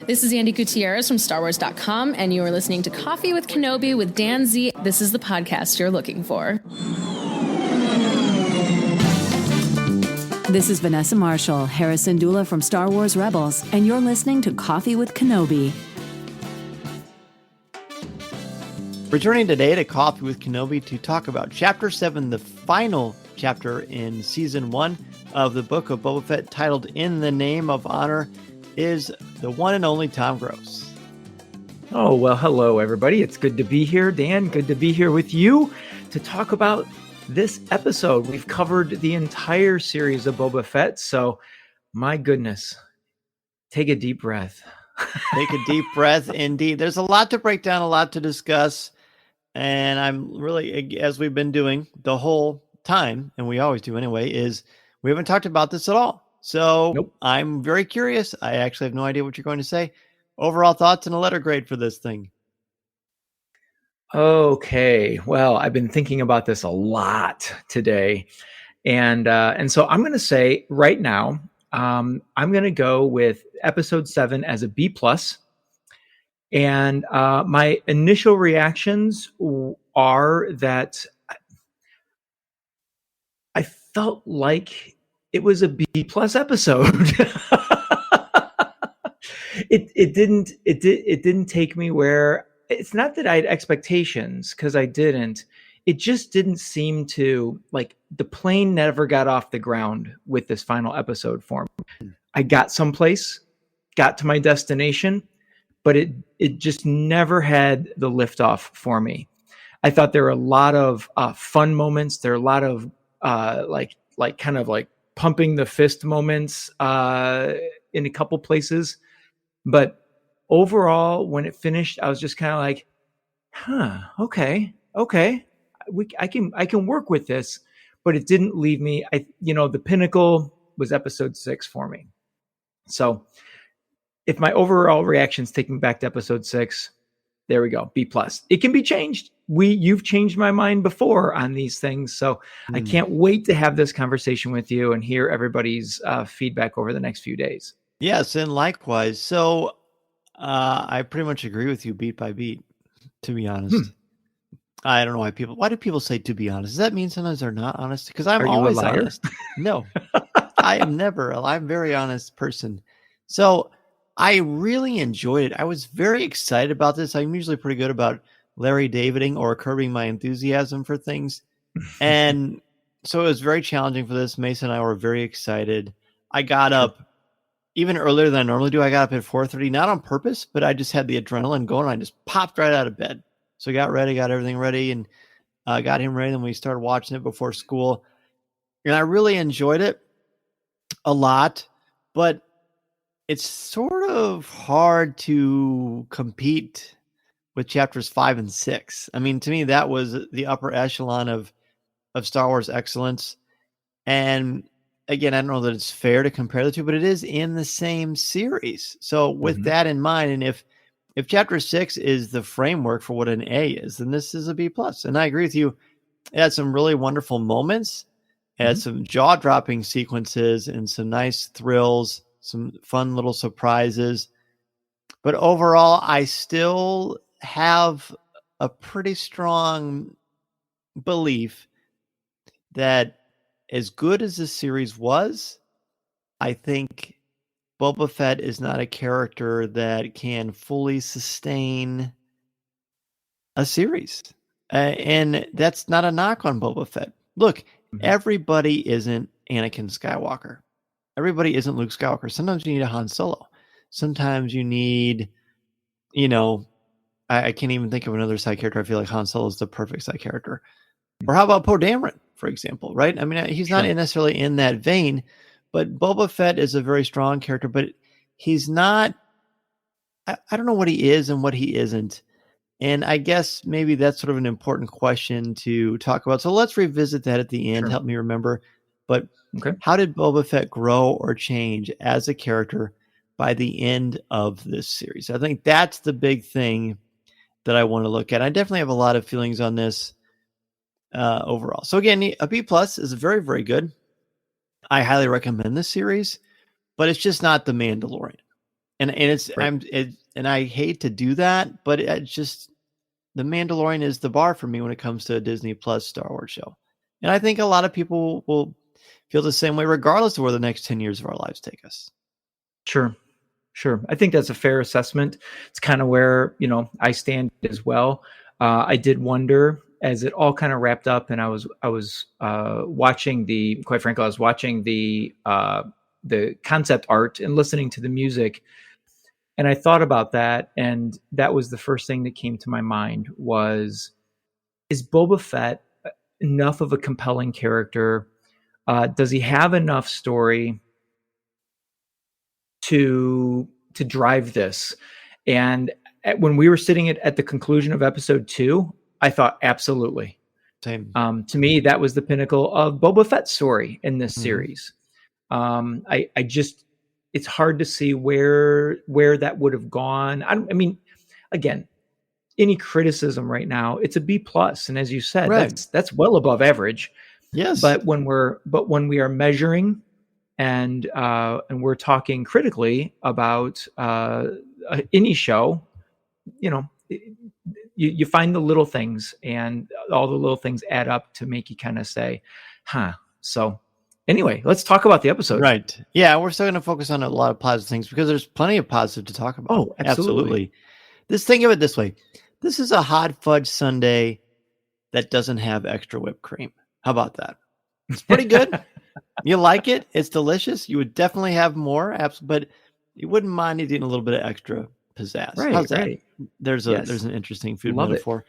This is Andy Gutierrez from StarWars.com, and you are listening to Coffee with Kenobi with Dan Z. This is the podcast you're looking for. This is Vanessa Marshall, Harrison Dula from Star Wars Rebels, and you're listening to Coffee with Kenobi. Returning today to Coffee with Kenobi to talk about Chapter 7, the final chapter in Season 1 of the Book of Boba Fett, titled In the Name of Honor, is the one and only Tom Gross. Oh, well, hello, everybody. It's good to be here, Dan. Good to be here with you to talk about this episode. We've covered the entire series of Boba Fett, so my goodness, take a deep breath. Take a deep breath, indeed. There's a lot to break down, a lot to discuss, and I'm really, as we've been doing the whole time, and we always do anyway, is we haven't talked about this at all. So nope. I'm very curious. I actually have no idea what you're going to say. Overall thoughts and a letter grade for this thing. Okay. Well, I've been thinking about this a lot today. And so I'm going to say right now, I'm going to go with episode 7 as a B+. And my initial reactions are that I felt like it was a B+ episode. It didn't take me where. It's not that I had expectations, because I didn't. It just didn't seem to, like, the plane never got off the ground with this final episode for me. I got someplace, got to my destination, but it just never had the liftoff for me. I thought there were a lot of fun moments. There are a lot of kind of pumping the fist moments in a couple places, but overall, when it finished, I was just kind of like, okay. I can work with this, but it didn't leave me. The pinnacle was episode 6 for me. So if my overall reactions take me back to episode 6, there we go. B+. It can be changed. You've changed my mind before on these things. So I can't wait to have this conversation with you and hear everybody's feedback over the next few days. Yes. And likewise. So, I pretty much agree with you beat by beat, to be honest. I don't know why do people say to be honest? Does that mean sometimes they're not honest? Because I'm always honest. No, I am never. I'm a very honest person. So I really enjoyed it. I was very excited about this. I'm usually pretty good about Larry Daviding or curbing my enthusiasm for things. And so it was very challenging for this. Mason and I were very excited. I got up even earlier than I normally do. I got up at 4:30, not on purpose, but I just had the adrenaline going. I just popped right out of bed. So I got ready, got everything ready, and got him ready. Then we started watching it before school. And I really enjoyed it a lot, but it's sort of hard to compete with chapters 5 and 6. I mean, to me, that was the upper echelon of Star Wars excellence. And again, I don't know that it's fair to compare the two, but it is in the same series. So with that in mind, and if chapter 6 is the framework for what an A is, then this is a B+. And I agree with you. It had some really wonderful moments. It had some jaw-dropping sequences and some nice thrills, some fun little surprises. But overall, I still have a pretty strong belief that as good as this series was, I think Boba Fett is not a character that can fully sustain a series. And that's not a knock on Boba Fett. Look, everybody isn't Anakin Skywalker. Everybody isn't Luke Skywalker. Sometimes you need a Han Solo. Sometimes you need, I can't even think of another side character. I feel like Han Solo is the perfect side character. Or how about Poe Dameron, for example, right? I mean, he's not necessarily in that vein, but Boba Fett is a very strong character, but he's not, I don't know what he is and what he isn't. And I guess maybe that's sort of an important question to talk about. So let's revisit that at the end. Help me remember. But how did Boba Fett grow or change as a character by the end of this series? I think that's the big thing that I want to look at. I definitely have a lot of feelings on this overall. So again, a B+ is very, very good. I highly recommend this series, but it's just not The Mandalorian. And it's Right. and I hate to do that, but it's just the Mandalorian is the bar for me when it comes to a Disney Plus Star Wars show. And I think a lot of people will feel the same way, regardless of where the next 10 years of our lives take us. Sure. Sure. I think that's a fair assessment. It's kind of where, I stand as well. I did wonder as it all kind of wrapped up, and I was watching quite frankly, I was watching the concept art and listening to the music. And I thought about that. And that was the first thing that came to my mind is Boba Fett enough of a compelling character? Does he have enough story to drive this? And when we were sitting at the conclusion of episode 2, I thought absolutely. Same. To me, that was the pinnacle of Boba Fett's story in this Mhm. series. I just, it's hard to see where that would have gone. I mean, again, any criticism right now, it's a B plus, and as you said, Right. that's well above average. Yes. But when we are measuring and we're talking critically about any show, you find the little things, and all the little things add up to make you kind of say, huh. So anyway, let's talk about the episode. Right. Yeah, we're still going to focus on a lot of positive things because there's plenty of positive to talk about. Oh, absolutely. Think of it this way. This is a hot fudge sundae that doesn't have extra whipped cream. How about that? It's pretty good. You like it? It's delicious. You would definitely have more, but you wouldn't mind eating a little bit of extra pizzazz. Right, How's that? right. There's Yes. an interesting food Love it. metaphor.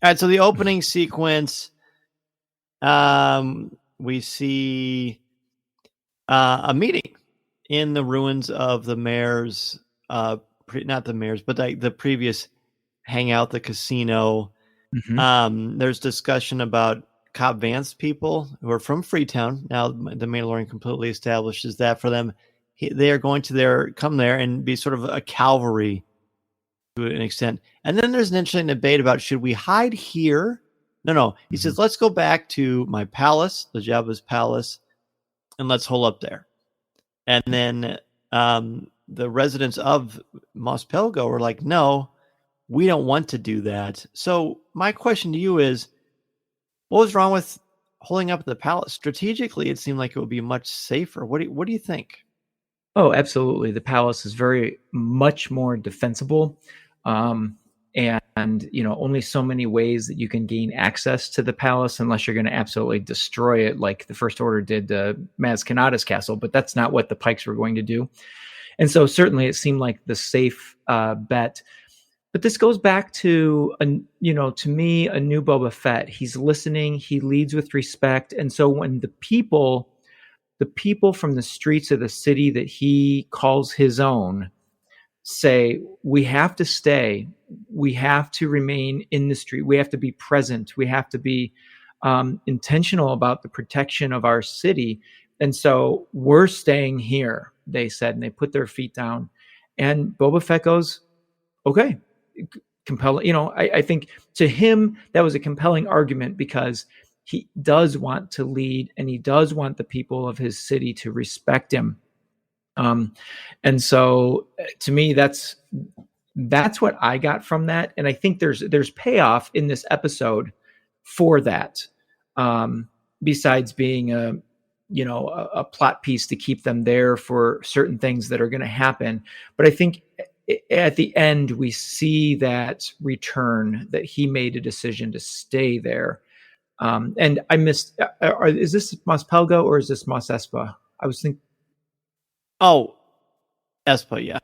All right, so the opening sequence, we see a meeting in the ruins of the mayor's, not the mayor's, but the previous hangout, the casino. Mhm. There's discussion about Cobb Vanth people who are from Freetown. Now the Mandalorian completely establishes that for them. They are going to come there and be sort of a cavalry to an extent. And then there's an interesting debate about, should we hide here? No. He says, let's go back to my palace, the Jabba's palace, and let's hole up there. And then the residents of Mos Pelgo are like, no, we don't want to do that. So my question to you is, what was wrong with holding up the palace? Strategically, it seemed like it would be much safer. What do you think? Oh, absolutely. The palace is very much more defensible. And only so many ways that you can gain access to the palace unless you're going to absolutely destroy it like the First Order did Maz Kanata's castle, but that's not what the Pikes were going to do. And so certainly it seemed like the safe bet. But this goes back to, to me, a new Boba Fett. He's listening. He leads with respect. And so when the people from the streets of the city that he calls his own say, we have to stay, we have to remain in the street, we have to be present, we have to be intentional about the protection of our city. And so we're staying here, they said, and they put their feet down. And Boba Fett goes, okay, compelling. I think to him, that was a compelling argument because he does want to lead and he does want the people of his city to respect him. And so to me, that's what I got from that. And I think there's payoff in this episode for that. Besides being a plot piece to keep them there for certain things that are going to happen. But I think at the end, we see that return, that he made a decision to stay there. And I missed, is this Mos Pelgo or is this Mos Espa? I was thinking. Oh, Espa, yeah.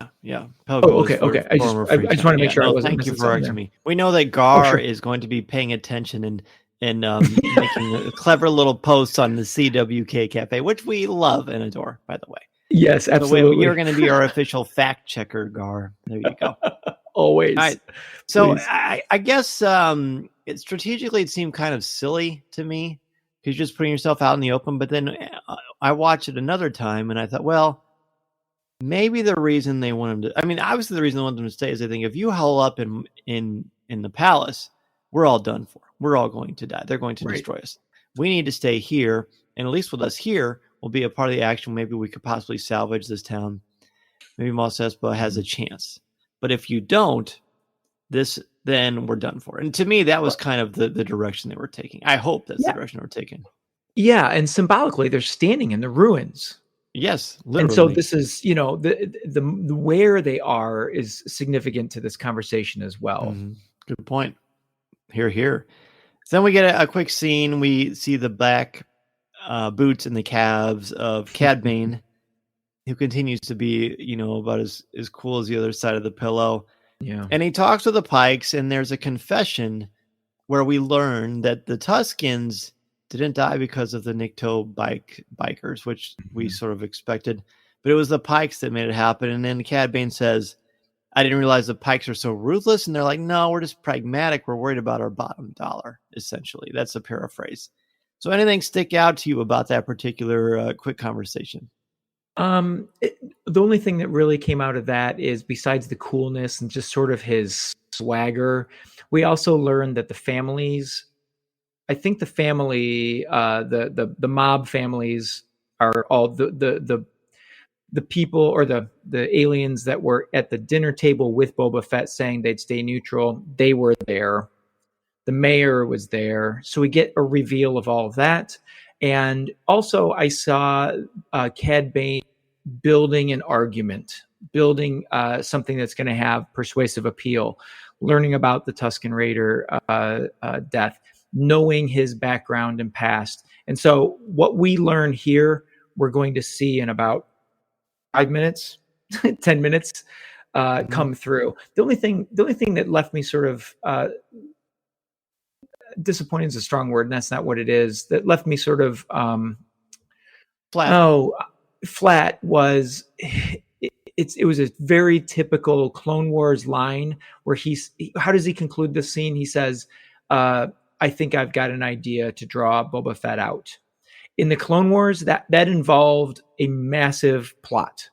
Pelgo okay. I just want to make sure I wasn't. Thank you for correcting me. We know that Gar is going to be paying attention and making a clever little posts on the CWK Cafe, which we love and adore, by the way. Yes, absolutely. So you're going to be our official fact checker, Gar. There you go. Always. All right. So I guess strategically it seemed kind of silly to me because you're just putting yourself out in the open. But then I watched it another time and I thought, well, maybe the reason they want him to, obviously the reason they want them to stay is they think if you hole up in the palace, we're all done for. We're all going to die. They're going to destroy us. We need to stay here. And at least with us here, we'll be a part of the action. Maybe we could possibly salvage this town. maybe Mos Espa has a chance. But if you don't, then we're done for. And to me, that was kind of the direction they were taking. I hope that's the direction they were taking. Yeah, and symbolically, they're standing in the ruins. Yes, literally. And so this is, the where they are is significant to this conversation as well. Mm-hmm. Good point. Here. So then we get a quick scene. We see the black boots and the calves of Cad Bane, who continues to be, about as cool as the other side of the pillow. Yeah. And he talks with the Pikes, and there's a confession where we learn that the Tuskens didn't die because of the Nikto bikers, which we sort of expected, but it was the Pikes that made it happen. And then Cad Bane says, I didn't realize the Pikes are so ruthless. And they're like, no, we're just pragmatic. We're worried about our bottom dollar, essentially. That's a paraphrase. So anything stick out to you about that particular quick conversation? The only thing that really came out of that is, besides the coolness and just sort of his swagger, we also learned that the families, I think the family, the mob families are all the people or the aliens that were at the dinner table with Boba Fett saying they'd stay neutral. They were there. The mayor was there. So we get a reveal of all of that. And also I saw Cad Bane building an argument, building something that's going to have persuasive appeal, learning about the Tusken Raider death, knowing his background and past. And so what we learn here, we're going to see in about 5 minutes, 10 minutes come through. The only thing that left me sort of disappointed is a strong word, and that's not what it is. That left me sort of flat was it was a very typical Clone Wars line where how does he conclude this scene? He says, I think I've got an idea to draw Boba Fett out. In the Clone Wars, that involved a massive plot.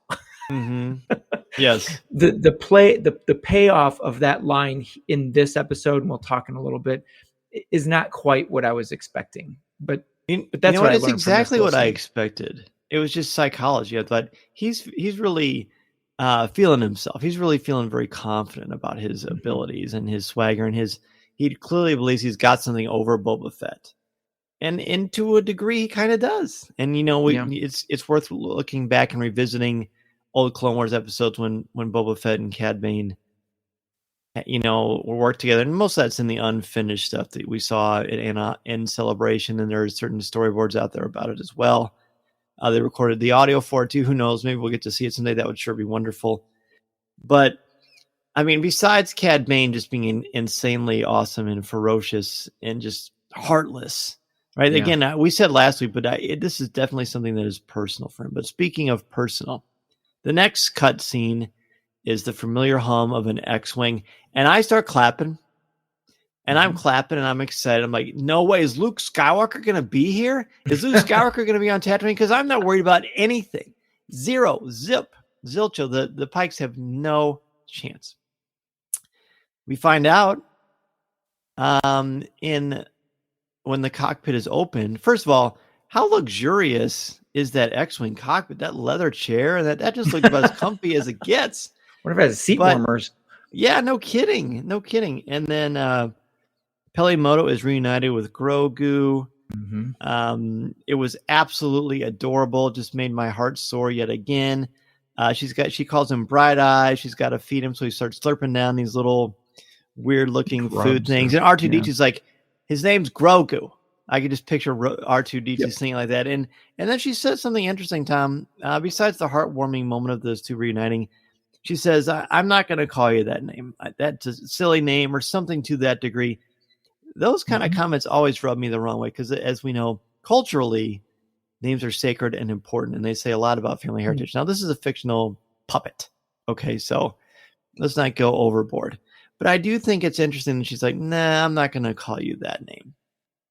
Mm-hmm. Yes. The payoff of that line in this episode, and we'll talk in a little bit, is not quite what I was expecting. But that's what I learned. It's exactly what I expected. It was just psychology. I thought he's really feeling himself. He's really feeling very confident about his abilities and his swagger, and he clearly believes he's got something over Boba Fett. And to a degree, he kind of does. And, it's worth looking back and revisiting old Clone Wars episodes when Boba Fett and Cad Bane, work together. And most of that's in the unfinished stuff that we saw in Celebration. And there are certain storyboards out there about it as well. They recorded the audio for it too. Who knows? Maybe we'll get to see it someday. That would sure be wonderful. But, I mean, besides Cad Bane just being insanely awesome and ferocious and just heartless, right? Yeah. Again, we said last week, but this is definitely something that is personal for him. But speaking of personal, the next cut scene is the familiar hum of an X-Wing. And I start clapping. And I'm clapping and I'm excited. I'm like, no way. Is Luke Skywalker going to be here? Is Luke Skywalker going to be on Tatooine? Because I'm not worried about anything. Zero. Zip. Zilcho. The Pikes have no chance. We find out when the cockpit is open. First of all, how luxurious is that X-Wing cockpit? That leather chair, and that just looked about as comfy as it gets. What if it has seat warmers? Yeah, no kidding. And then Peli Motto is reunited with Grogu. Mm-hmm. It was absolutely adorable. Just made my heart soar yet again. She calls him Bright Eyes. She's got to feed him, so he starts slurping down these little weird-looking food things. And R2-D2's like, his name's Grogu. I could just picture R2-D2 singing like that. And then she says something interesting, Tom. Besides the heartwarming moment of those two reuniting, she says, I'm not going to call you that name. That's a silly name or something to that degree. Those kind of comments always rub me the wrong way because, as we know, culturally, names are sacred and important, and they say a lot about family heritage. Now, this is a fictional puppet. Okay, so let's not go overboard. But I do think it's interesting that she's like, nah, I'm not going to call you that name.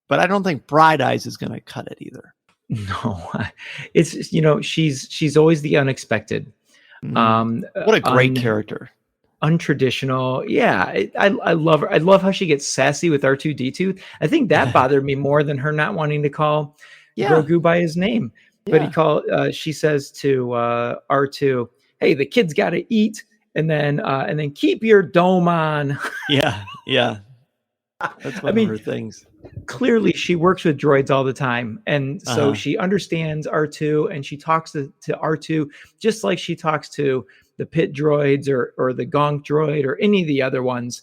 But I don't think Bright Eyes is going to cut it either. No, it's, she's always the unexpected. What a great character. Untraditional. Yeah, I love her. I love how she gets sassy with R2-D2. I think that bothered me more than her not wanting to call Grogu by his name. But she says to R2, hey, the kids got to eat, and then keep your dome on. Yeah. That's one I of mean, her things. clearly she works with droids all the time, and so she understands R2, and she talks to R2 just like she talks to the pit droids or the gonk droid or any of the other ones.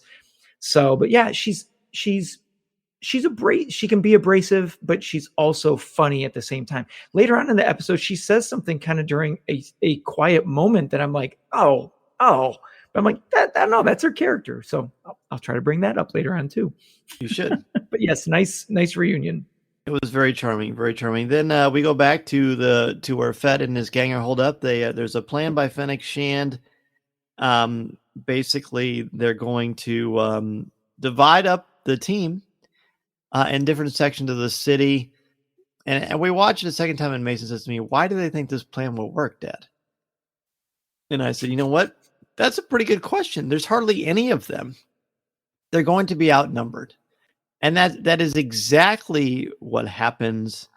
So, but yeah, she's she can be abrasive, but she's also funny at the same time. Later on in the episode, she says something kind of during a quiet moment that I'm like, oh. But I'm like, no, that's her character. So I'll try to bring that up later on too. You should. But yes, nice reunion. It was very charming, very charming. Then we go back to where Fett and his gang are holed up. There's a plan by Fennec Shand. Basically, they're going to divide up the team in different sections of the city. And we watched it a second time, and Mason says to me, "Why do they think this plan will work, Dad?" And I said, "You know what? That's a pretty good question. There's hardly any of them. They're going to be outnumbered." And that is exactly what happens.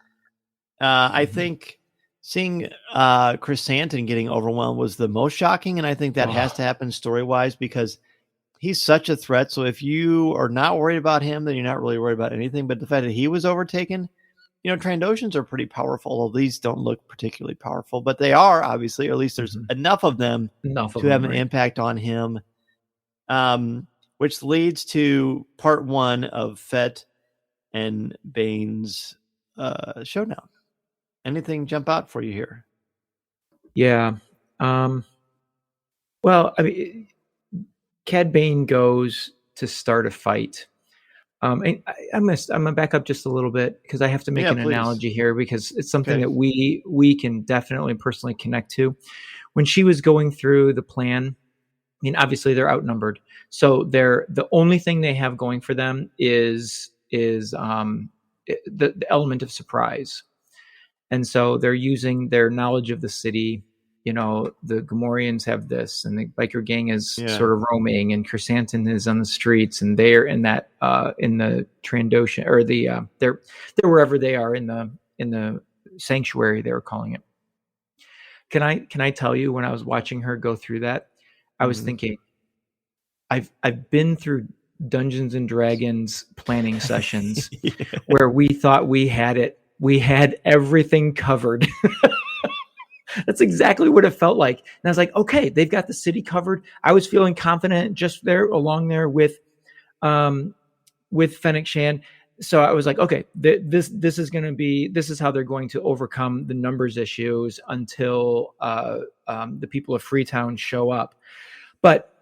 I think seeing Chrysanthemum getting overwhelmed was the most shocking, and I think that has to happen story-wise because he's such a threat. So if you are not worried about him, then you're not really worried about anything. But the fact that he was overtaken, Trandoshans are pretty powerful, although these don't look particularly powerful. But they are, obviously, or at least there's enough of them to have an impact on him. Which leads to part 1 of Fett and Bane's showdown. Anything jump out for you here? Yeah. Well, I mean, Cad Bane goes to start a fight. I'm gonna back up just a little bit because I have to make an analogy here because it's something that we can definitely personally connect to. When she was going through the plan, I mean, obviously they're outnumbered. So the only thing they have going for them is the element of surprise. And so they're using their knowledge of the city. The Gamorreans have this, and the biker gang is sort of roaming, and Chrysanthemum is on the streets, and they're in that in the Trandoshan, or they're wherever they are in the sanctuary, they were calling it. Can I tell you, when I was watching her go through that, I was thinking, I've been through Dungeons and Dragons planning sessions where we thought we had it. We had everything covered. That's exactly what it felt like. And I was like, okay, they've got the city covered. I was feeling confident just there along there with Fennec Shand. So I was like, okay, this is how they're going to overcome the numbers issues until the people of Freetown show up. But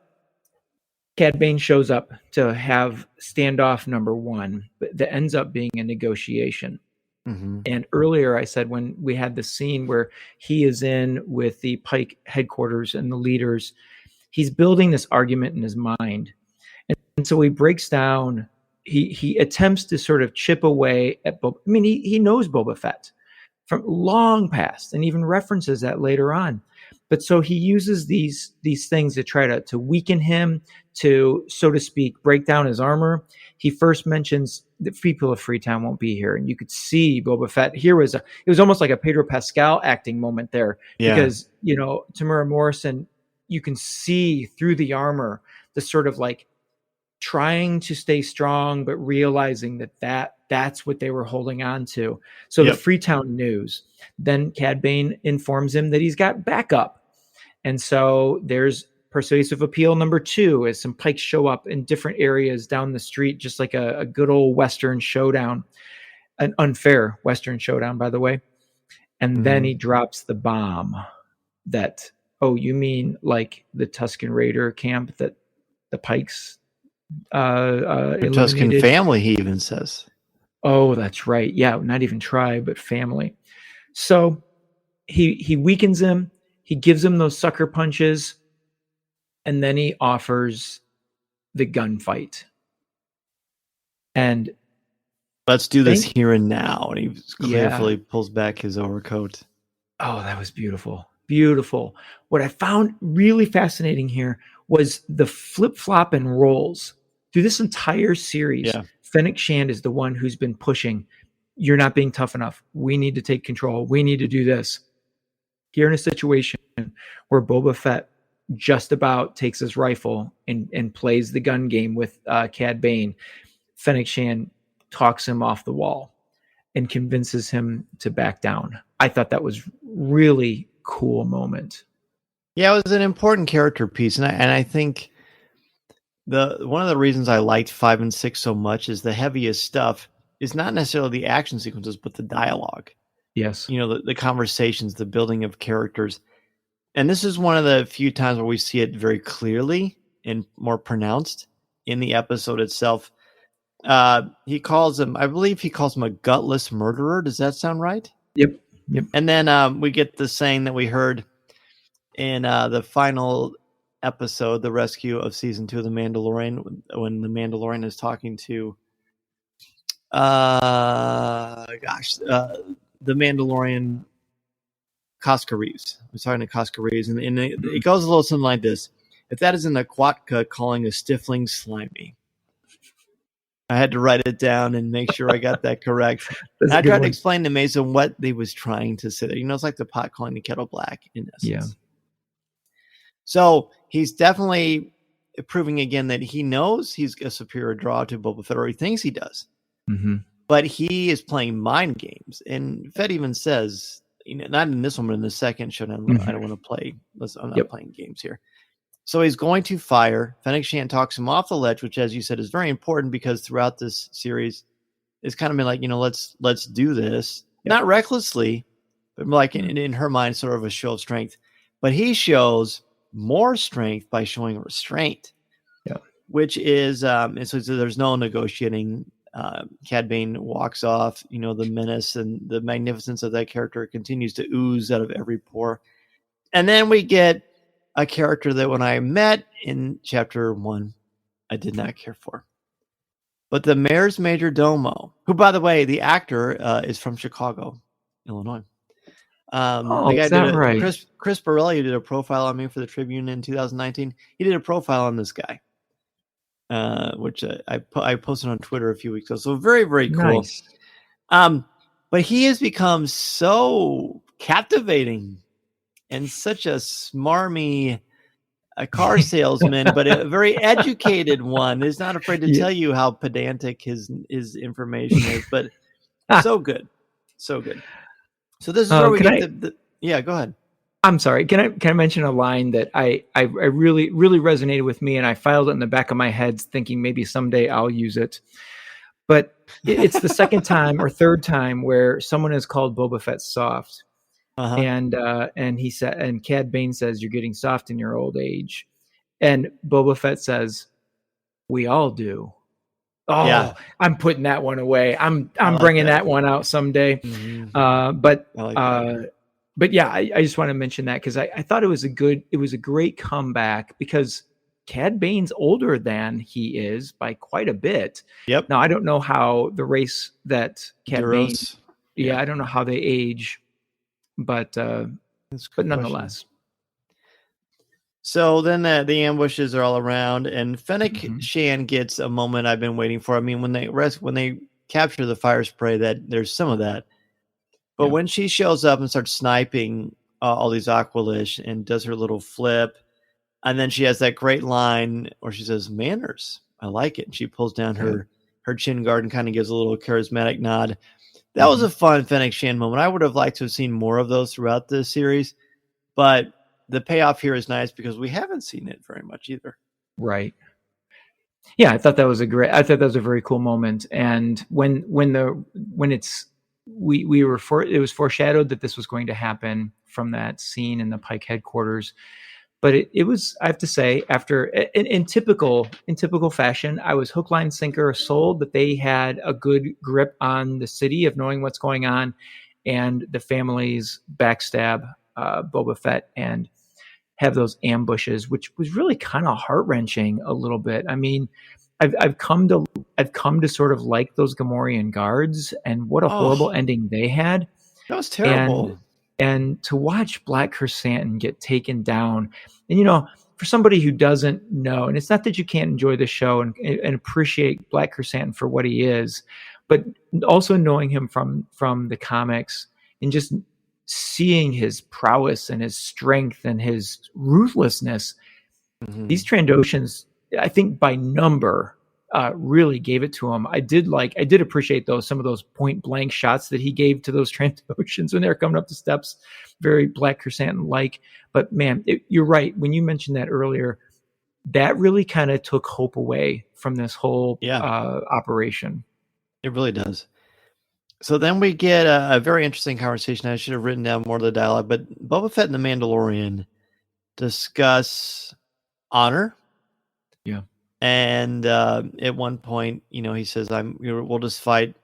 Cad Bane shows up to have standoff number 1 that ends up being a negotiation. And earlier I said, when we had the scene where he is in with the Pike headquarters and the leaders, he's building this argument in his mind. And so he breaks down, he attempts to sort of chip away at Boba. I mean, he knows Boba Fett from long past and even references that later on. But so he uses these things to try to weaken him, to, so to speak, break down his armor. He first mentions the people of Freetown won't be here, and you could see Boba Fett. It was almost like a Pedro Pascal acting moment there, because Tamura Morrison, you can see through the armor the sort of like trying to stay strong, but realizing that's what they were holding on to. So the Freetown news. Then Cad Bane informs him that he's got backup. And so there's persuasive appeal number 2 as some pikes show up in different areas down the street, just like a good old Western showdown, an unfair Western showdown, by the way. And then he drops the bomb that, you mean like the Tusken Raider camp that the pikes the Tusken family, he even says. Oh, that's right. Yeah, not even tribe, but family. So he weakens him. He gives him those sucker punches, and then he offers the gunfight. And let's do this here and now. And he carefully pulls back his overcoat. Oh, that was beautiful. Beautiful. What I found really fascinating here was the flip-flop and rolls. Through this entire series, Fennec Shand is the one who's been pushing. You're not being tough enough. We need to take control. We need to do this. Here in a situation where Boba Fett just about takes his rifle and plays the gun game with Cad Bane. Fennec Shand talks him off the wall and convinces him to back down. I thought that was really cool moment. Yeah, it was an important character piece, and I think one of the reasons I liked 5 and 6 so much is the heaviest stuff is not necessarily the action sequences, but the dialogue. Yes, the conversations, the building of characters. And this is one of the few times where we see it very clearly and more pronounced in the episode itself. He calls him, I believe he calls him a gutless murderer. Does that sound right? Yep. And then we get the saying that we heard in the final episode, the rescue of season 2 of The Mandalorian, when the Mandalorian is talking to, the Mandalorian Cosca Reeves. I was talking to Cosca Reeves, and it goes a little something like this. If that isn't a Quatka calling a stifling slimy. I had to write it down and make sure I got that correct. I tried to explain to Mason what they was trying to say there. It's like the pot calling the kettle black, in essence. Yeah. So he's definitely proving again that he knows he's a superior draw to Boba Fett, or he thinks he does. Mm-hmm. But he is playing mind games. And Fett even says, not in this one, but in the second show, I don't want to play. I'm not playing games here. So he's going to fire. Fennec Shand talks him off the ledge, which, as you said, is very important because throughout this series, it's kind of been like, let's do this. Yep. Not recklessly, but like in her mind, sort of a show of strength. But he shows more strength by showing restraint, which is, and so there's no negotiating. Cad Bane walks off, the menace and the magnificence of that character continues to ooze out of every pore. And then we get a character that when I met in chapter 1, I did not care for. But the Mayor's Major Domo, who, by the way, the actor is from Chicago, Illinois. Is that right? Chris Borelli did a profile on me for the Tribune in 2019. He did a profile on this guy, which I posted on Twitter a few weeks ago. So very, very cool. Nice. But he has become so captivating and such a smarmy car salesman, but a very educated one. Is not afraid to tell you how pedantic his information is, but so good. So good. So this is where we get yeah, go ahead. I'm sorry. Can I mention a line that I really, really resonated with me, and I filed it in the back of my head thinking maybe someday I'll use it. But it's the second time or third time where someone has called Boba Fett soft. Uh-huh. And he said, and Cad Bane says, "You're getting soft in your old age," and Boba Fett says, "We all do." Oh, yeah. I'm putting that one away. I'm bringing that one out someday. Mm-hmm. But yeah, I just want to mention that because I thought it was a great comeback because Cad Bane's older than he is by quite a bit. Yep. Now I don't know how the race that Cad Bane, I don't know how they age. But nonetheless. So then the ambushes are all around, and Fennec Shand gets a moment I've been waiting for. I mean, when they capture the fire spray, that there's some of that, but when she shows up and starts sniping all these Aqualish and does her little flip, and then she has that great line where she says, "Manners, I like it." And she pulls down her chin guard and kind of gives a little charismatic nod. That was a fun Fennec Shand moment. I would have liked to have seen more of those throughout the series, but the payoff here is nice because we haven't seen it very much either. Right. Yeah, I thought that was a very cool moment. And it was foreshadowed that this was going to happen from that scene in the Pike headquarters. But it was, I have to say, after in typical fashion, I was hook, line, sinker, sold that they had a good grip on the city of knowing what's going on, and the families backstab Boba Fett and have those ambushes, which was really kind of heart wrenching a little bit. I mean, I've come to sort of like those Gamorrean guards, and what a horrible ending they had. That was terrible. And to watch Black Chrysanthemum get taken down, and for somebody who doesn't know, and it's not that you can't enjoy the show and appreciate Black Chrysanthemum for what he is, but also knowing him from the comics and just seeing his prowess and his strength and his ruthlessness, these Trandoshans, I think by number, really gave it to him. I did appreciate some of those point blank shots that he gave to those Trandoshans when they were coming up the steps, very Black Chrysanthemum like. But man, you're right. When you mentioned that earlier, that really kind of took hope away from this whole operation. It really does. So then we get a very interesting conversation. I should have written down more of the dialogue, but Boba Fett and the Mandalorian discuss honor. Yeah. And at one point, he says, we'll just fight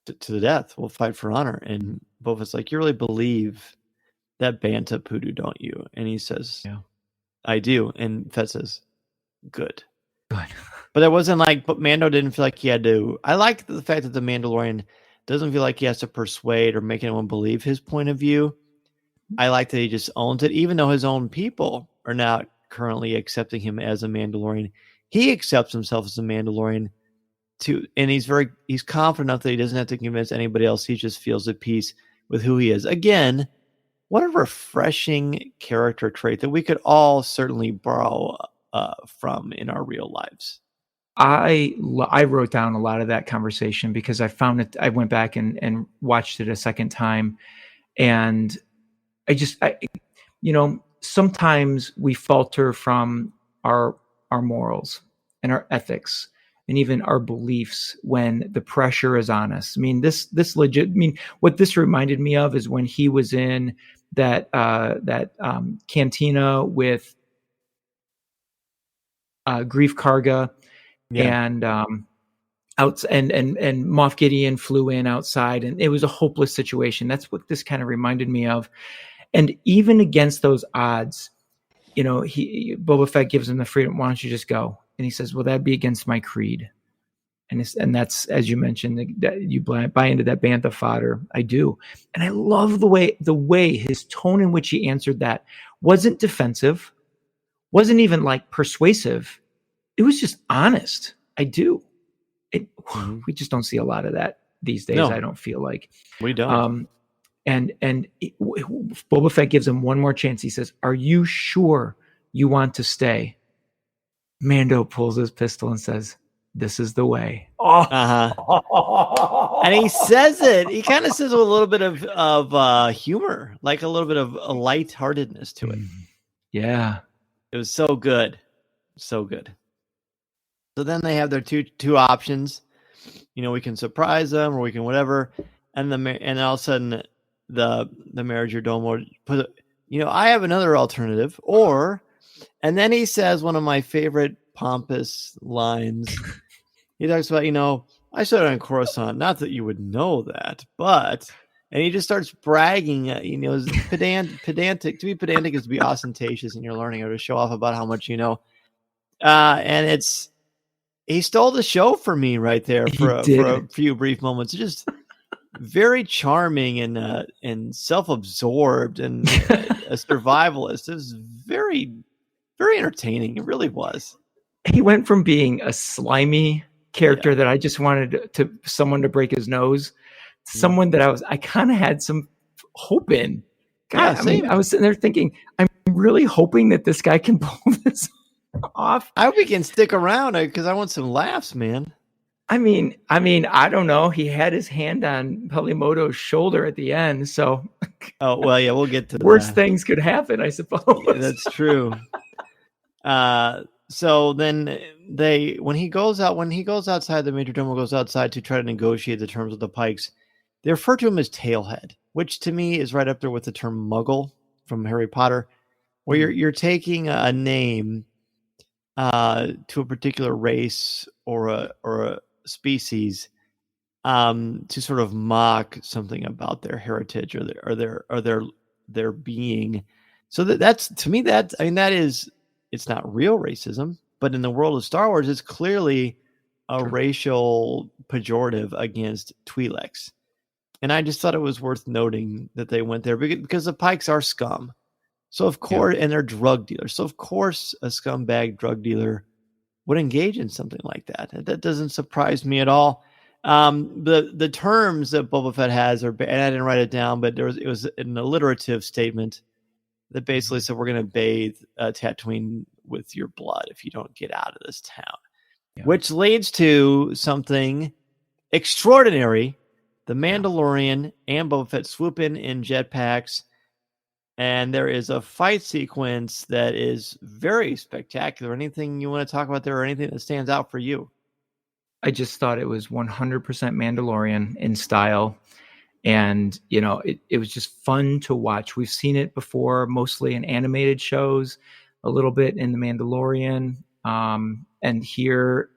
to the death. We'll fight for honor. And Boba Fett's like, you really believe that Banta Poodoo, don't you? And he says, yeah, I do. And Fett says, good. Good. But it wasn't but Mando didn't feel like he had to. I like the fact that the Mandalorian doesn't feel like he has to persuade or make anyone believe his point of view. I like that he just owns it, even though his own people are not currently accepting him as a Mandalorian. He accepts himself as a Mandalorian too, and he's confident enough that he doesn't have to convince anybody else. He just feels at peace with who he is. Again, what a refreshing character trait that we could all certainly borrow from in our real lives. I wrote down a lot of that conversation because I found it. I went back and watched it a second time, and sometimes we falter from our morals and our ethics and even our beliefs when the pressure is on us. I mean, what this reminded me of is when he was in that cantina with Grief Karga. Yeah. And and Moff Gideon flew in outside, and it was a hopeless situation. That's what this kind of reminded me of. And even against those odds, Boba Fett gives him the freedom. Why don't you just go? And he says, "Well, that'd be against my creed." And that's, as you mentioned, that you buy into that bantha fodder. I do, and I love the way his tone in which he answered that wasn't defensive, wasn't even persuasive. It was just honest. I do. We just don't see a lot of that these days. No, I don't feel like we don't. And Boba Fett gives him one more chance. He says, "Are you sure you want to stay?" Mando pulls his pistol and says, "This is the way." And he says it. He kind of says it with a little bit of humor, like a little bit of a lightheartedness to it. Yeah, it was so good, so good. So then they have their two options. We can surprise them, or we can whatever. And all of a sudden, the Majordomo put, I have another alternative. And then he says one of my favorite pompous lines. He talks about, I started on Coruscant. Not that you would know that, but, and he just starts bragging. Pedantic. To be pedantic is to be ostentatious, and you're learning, or to show off about how much you know. And he stole the show for me right there for a few brief moments. Just very charming and self-absorbed and a survivalist. It was very, very entertaining. It really was. He went from being a slimy character that I just wanted someone to break his nose, to someone that I kind of had some hope in. God, I was sitting there thinking, I'm really hoping that this guy can pull this off. I hope he can stick around because I want some laughs, man. I mean, I don't know. He had his hand on Pelimoto's shoulder at the end, so. Oh well, yeah, we'll get to worse things could happen, I suppose. Yeah, that's true. So then when he goes outside, the Majordomo goes outside to try to negotiate the terms with the Pikes. They refer to him as Tailhead, which to me is right up there with the term Muggle from Harry Potter, where you're taking a name to a particular race or a species to sort of mock something about their heritage or their being. So that's to me it's not real racism, but in the world of Star Wars, it's clearly a racial pejorative against Twi'leks. And I just thought it was worth noting that they went there because the Pikes are scum. So of course, and they're drug dealers. So of course, a scumbag drug dealer would engage in something like that. That doesn't surprise me at all. The terms that Boba Fett has and I didn't write it down, but it was an alliterative statement that basically said we're going to bathe Tatooine with your blood if you don't get out of this town, which leads to something extraordinary. The Mandalorian and Boba Fett swoop in jetpacks, and there is a fight sequence that is very spectacular. Anything you want to talk about there, or anything that stands out for you? I just thought it was 100% Mandalorian in style. And, it was just fun to watch. We've seen it before, mostly in animated shows, a little bit in The Mandalorian. And here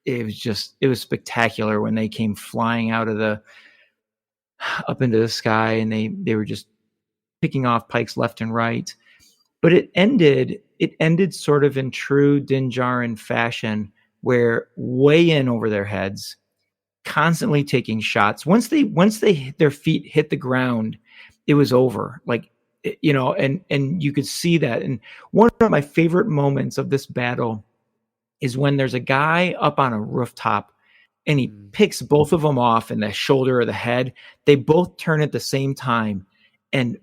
it was spectacular when they came flying out of up into the sky, and they were just picking off pikes left and right. But it ended sort of in true Din Djarin fashion, where way in over their heads, constantly taking shots. Once their feet hit the ground, it was over. Like, and you could see that. And one of my favorite moments of this battle is when there's a guy up on a rooftop and he picks both of them off in the shoulder or the head. They both turn at the same time and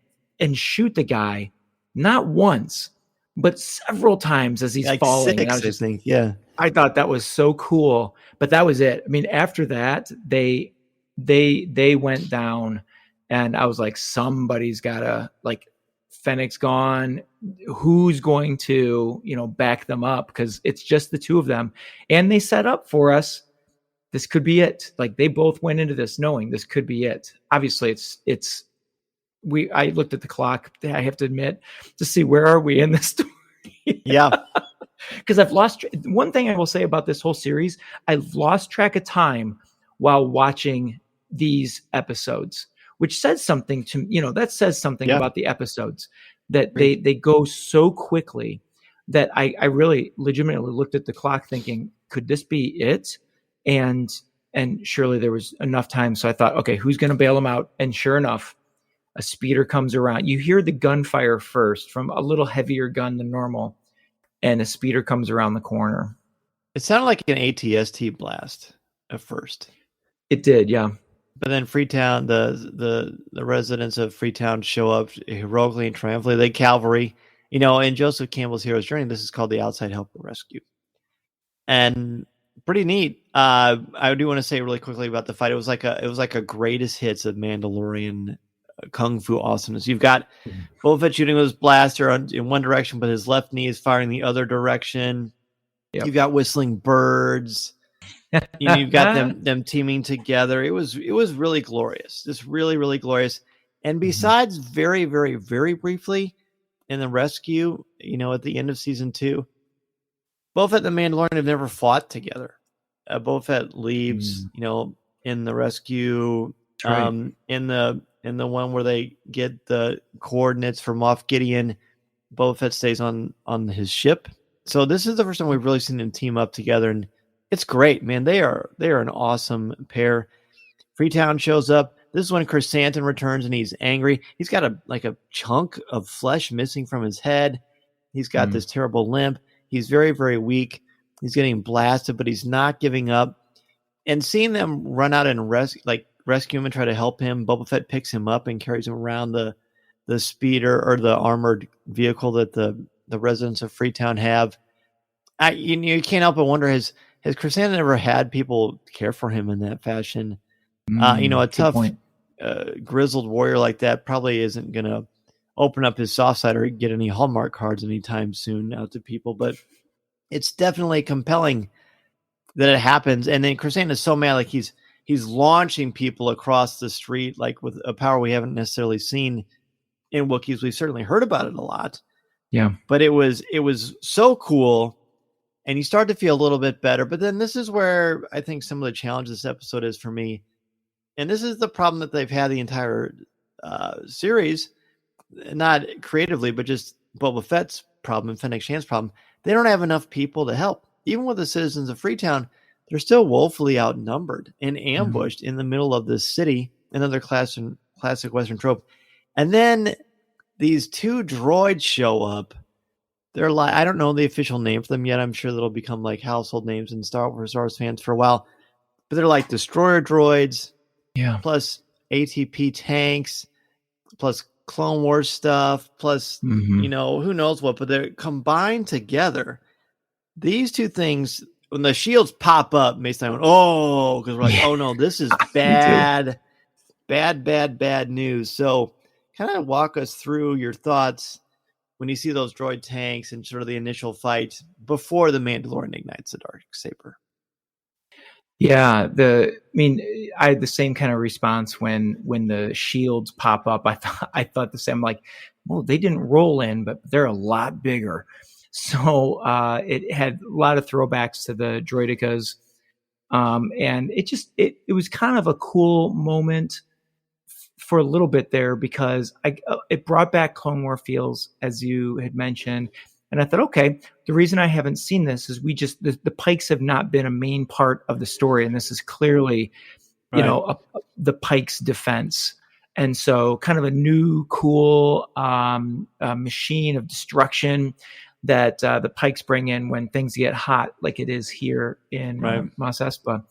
shoot the guy, not once, but several times as he's falling. Six, I think. Yeah. I thought that was so cool, but that was it. I mean, after that, they went down, and I was like, somebody's gotta, like, Fennec's gone. Who's going to, back them up? Because it's just the two of them, and they set up for us. This could be it. Like, they both went into this knowing this could be it. Obviously, I looked at the clock, I have to admit, to see where are we in this story. Yeah. Because I've lost one thing I will say about this whole series. I've lost track of time while watching these episodes, which says something that says something about the episodes, that they go so quickly that I really legitimately looked at the clock thinking, could this be it? And surely there was enough time. So I thought, okay, who's going to bail them out? And sure enough, a speeder comes around. You hear the gunfire first from a little heavier gun than normal, and a speeder comes around the corner. It sounded like an ATST blast at first. It did, yeah. But then Freetown, the residents of Freetown show up heroically and triumphantly. They cavalry, in Joseph Campbell's hero's journey. This is called the Outside Help and Rescue, and pretty neat. I do want to say really quickly about the fight. It was like a greatest hits of Mandalorian kung fu awesomeness. You've got Boba Fett shooting with his blaster in one direction, but his left knee is firing the other direction. Yep. You've got whistling birds. You've got them teaming together. It was really glorious. Just really, really glorious. And besides very, very, very briefly in the rescue, at the end of season 2, Boba Fett and the Mandalorian have never fought together. Boba Fett leaves, in the rescue, right. In the one where they get the coordinates from Moff Gideon, Boba Fett stays on his ship. So this is the first time we've really seen them team up together, and it's great, man. They are an awesome pair. Freetown shows up. This is when Chrysanthemum returns, and he's angry. He's got a chunk of flesh missing from his head. He's got this terrible limp. He's very, very weak. He's getting blasted, but he's not giving up. And seeing them run out and rescue him and try to help him, Boba Fett picks him up and carries him around the speeder or the armored vehicle that the residents of Freetown have. You can't help but wonder, has Chrysanthemum ever had people care for him in that fashion? A tough, grizzled warrior like that probably isn't going to open up his soft side or get any Hallmark cards anytime soon out to people, but it's definitely compelling that it happens. And then Chrysanthemum is so mad, like he's launching people across the street, like with a power we haven't necessarily seen in Wookiees. We've certainly heard about it a lot. Yeah. But it was so cool, and you start to feel a little bit better. But then this is where I think some of the challenge this episode is for me. And this is the problem that they've had the entire series, not creatively, but just Boba Fett's problem and Fennec Shan's problem. They don't have enough people to help. Even with the citizens of Freetown, they're still woefully outnumbered and ambushed in the middle of this city. Another classic Western trope. And then these two droids show up. They're like, I don't know the official name for them yet. I'm sure that'll become like household names in Star Wars fans for a while. but they're like destroyer droids, Yeah. plus ATP tanks, plus Clone Wars stuff, plus Mhm. who knows what, but they're combined together. These two things, when the shields pop up, Mason and I went, oh, because we're like, oh no, this is bad news. So kind of walk us through your thoughts when you see those droid tanks and sort of the initial fight before the Mandalorian ignites the Darksaber. Yeah, I had the same kind of response when the shields pop up. I thought the same. Like, well, they didn't roll in, but they're a lot bigger. So it had a lot of throwbacks to the droidicas, and it was kind of a cool moment for a little bit there because it brought back Clone War feels, as you had mentioned. And I thought, okay, the reason I haven't seen this is the Pikes have not been a main part of the story. And this is clearly, the Pikes defense. And so kind of a new, cool machine of destruction that the Pikes bring in when things get hot, like it is here in Mos Espa.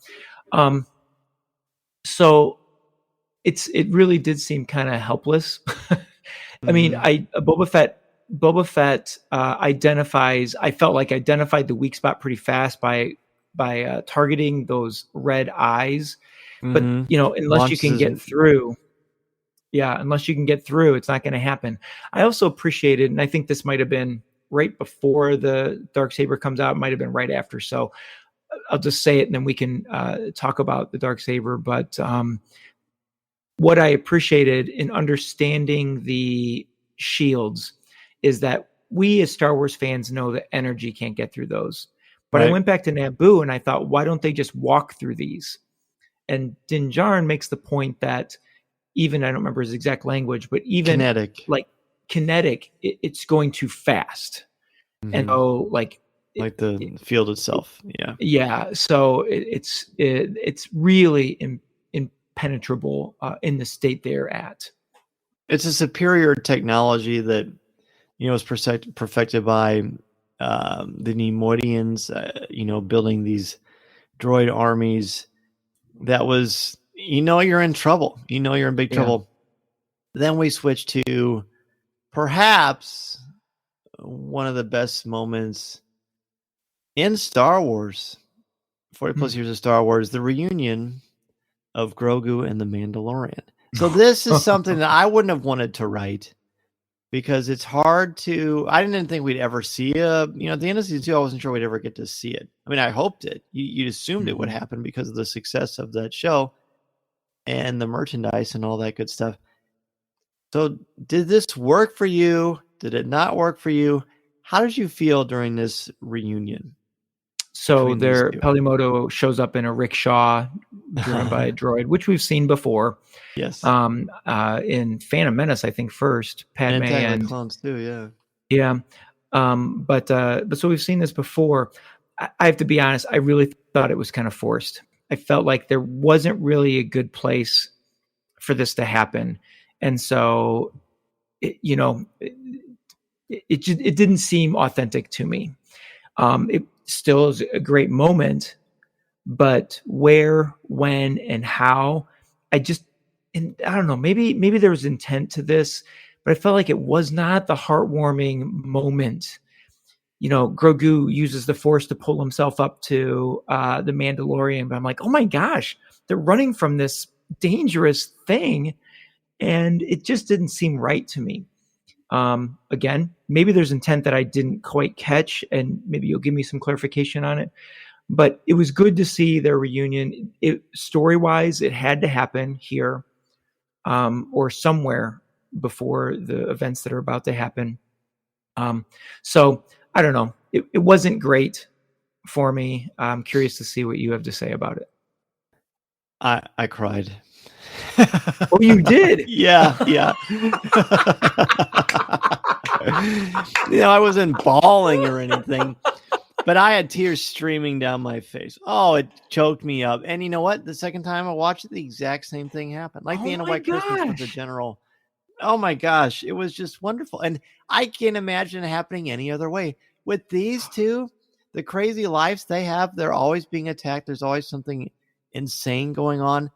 So it really did seem kind of helpless. I mean, Boba Fett identified the weak spot pretty fast by targeting those red eyes. But unless you can get through, it's not going to happen. I also appreciated, and I think this might have been right before the Darksaber comes out, it might have been right after. So I'll just say it, and then we can talk about the Darksaber. But what I appreciated in understanding the shields is that we as Star Wars fans know that energy can't get through those. But I went back to Naboo and I thought, why don't they just walk through these? And Din Djarin makes the point that even, I don't remember his exact language, but even kinetic, it's going too fast. Mm-hmm. And so like the field itself. Yeah. Yeah. So it's really impenetrable in the state they're at. It's a superior technology that, was perfected by the Neimoidians, building these droid armies. That was, you're in trouble. You're in big trouble. Then we switch to perhaps one of the best moments in Star Wars, 40 plus years of Star Wars, the reunion of Grogu and the Mandalorian. So this is something that I wouldn't have wanted to write because it's hard to, I didn't think we'd ever see at the end of season 2, I wasn't sure we'd ever get to see it. I mean, I hoped it. You assumed it would happen because of the success of that show and the merchandise and all that good stuff. So did this work for you? Did it not work for you? How did you feel during this reunion? So Pelimoto shows up in a rickshaw driven by a droid, which we've seen before. Yes. In Phantom Menace, I think first. Padme and clones too, yeah. Yeah. But so we've seen this before. I have to be honest, I really thought it was kind of forced. I felt like there wasn't really a good place for this to happen. And so it didn't seem authentic to me. It still is a great moment, but where, when, and how, I don't know, maybe there was intent to this, but I felt like it was not the heartwarming moment. Grogu uses the Force to pull himself up to the Mandalorian, but I'm like, oh my gosh, they're running from this dangerous thing, and it just didn't seem right to me. Again, maybe there's intent that I didn't quite catch, and maybe you'll give me some clarification on it. But it was good to see their reunion. Story-wise, it had to happen here or somewhere before the events that are about to happen. So I don't know. It wasn't great for me. I'm curious to see what you have to say about it. I cried. Oh, you did? Yeah. I wasn't bawling or anything, but I had tears streaming down my face. Oh, it choked me up. And you know what? The second time I watched it, the exact same thing happened. Like the end of White Christmas with the general. Oh my gosh, it was just wonderful. And I can't imagine it happening any other way. With these two, the crazy lives they have, they're always being attacked. There's always something insane going on.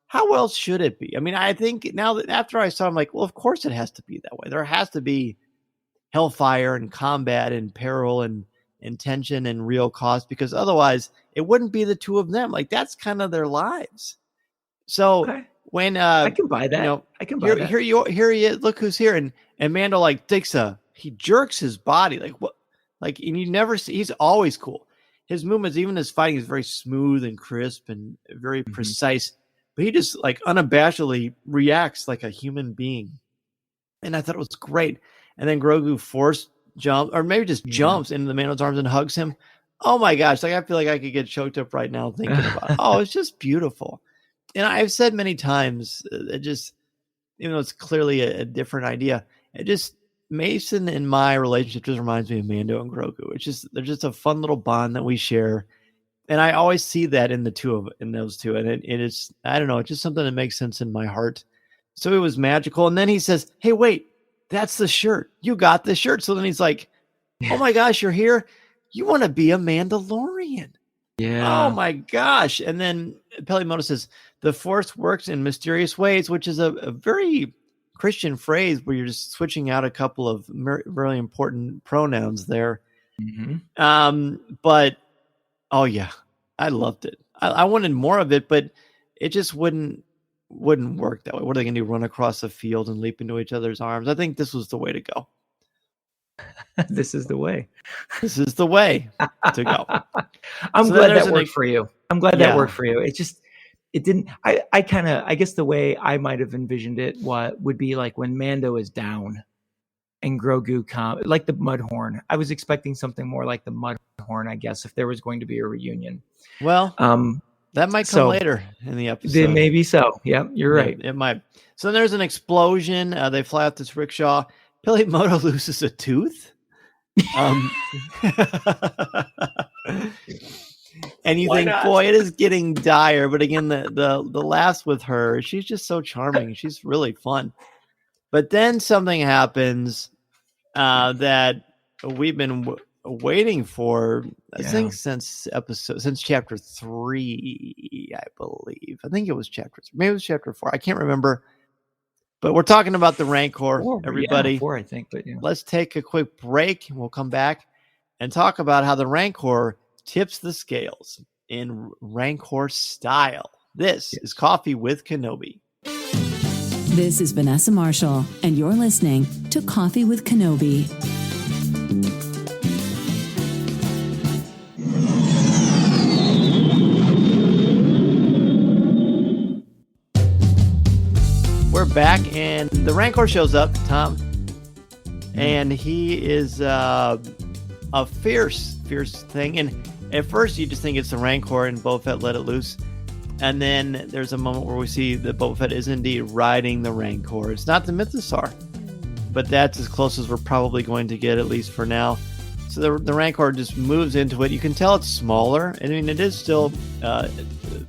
How else should it be? I mean, I think now that after I saw, I'm like, well, of course it has to be that way. There has to be hellfire and combat and peril and tension and real cost, because otherwise it wouldn't be the two of them. Like, that's kind of their lives. So when I can buy that. I can buy that. Here he is. Look who's here. And Mando like he jerks his body like what, like, and you never see. He's always cool. His movements, even his fighting, is very smooth and crisp and very precise. But he just like unabashedly reacts like a human being, and I thought it was great. And then Grogu force jumps, or maybe just jumps into the Mando's arms and hugs him. Oh my gosh! Like, I feel like I could get choked up right now thinking about it. Oh, it's just beautiful. And I've said many times, it just, even though it's clearly a different idea, it just, Mason and my relationship just reminds me of Mando and Grogu. It's just, they're just a fun little bond that we share. And I always see that in those two. And it is, I don't know, it's just something that makes sense in my heart. So it was magical. And then he says, hey, wait, that's the shirt. You got the shirt. So then he's like, oh my gosh, you're here. You want to be a Mandalorian. Yeah. Oh my gosh. And then Pelimoto says, the Force works in mysterious ways, which is a very Christian phrase where you're just switching out a couple of really important pronouns there. But oh yeah, I loved it. I wanted more of it, but it just wouldn't work that way. What are they going to do? Run across the field and leap into each other's arms? I think this was the way to go. This is the way. This is the way to go. I'm glad that worked for you. I'm glad that worked for you. It didn't. I guess the way I might have envisioned it would be like when Mando is down and Grogu like the Mudhorn. I was expecting something more like the Mudhorn, I guess, if there was going to be a reunion. Well, that might come later in the episode. Maybe so. Yeah, you're right. It might. So there's an explosion. They fly off this rickshaw. Pelimoto loses a tooth. And you think, boy, it is getting dire. But again, the laughs with her, she's just so charming. She's really fun. But then something happens that we've been waiting for, I think, since chapter 3, I believe. I think it was chapter 3. Maybe it was chapter 4. I can't remember. But we're talking about the Rancor, everybody. Yeah, 4, I think. But yeah. Let's take a quick break, and we'll come back and talk about how the Rancor tips the scales in Rancor style. This is Coffee with Kenobi. This is Vanessa Marshall, and you're listening to Coffee with Kenobi. We're back, and the Rancor shows up, Tom, and he is a fierce thing. And at first, you just think it's the Rancor, and Boba Fett let it loose. And then there's a moment where we see that Boba Fett is indeed riding the Rancor. It's not the Mythosaur, but that's as close as we're probably going to get, at least for now. So the Rancor just moves into it. You can tell it's smaller. I mean, it is still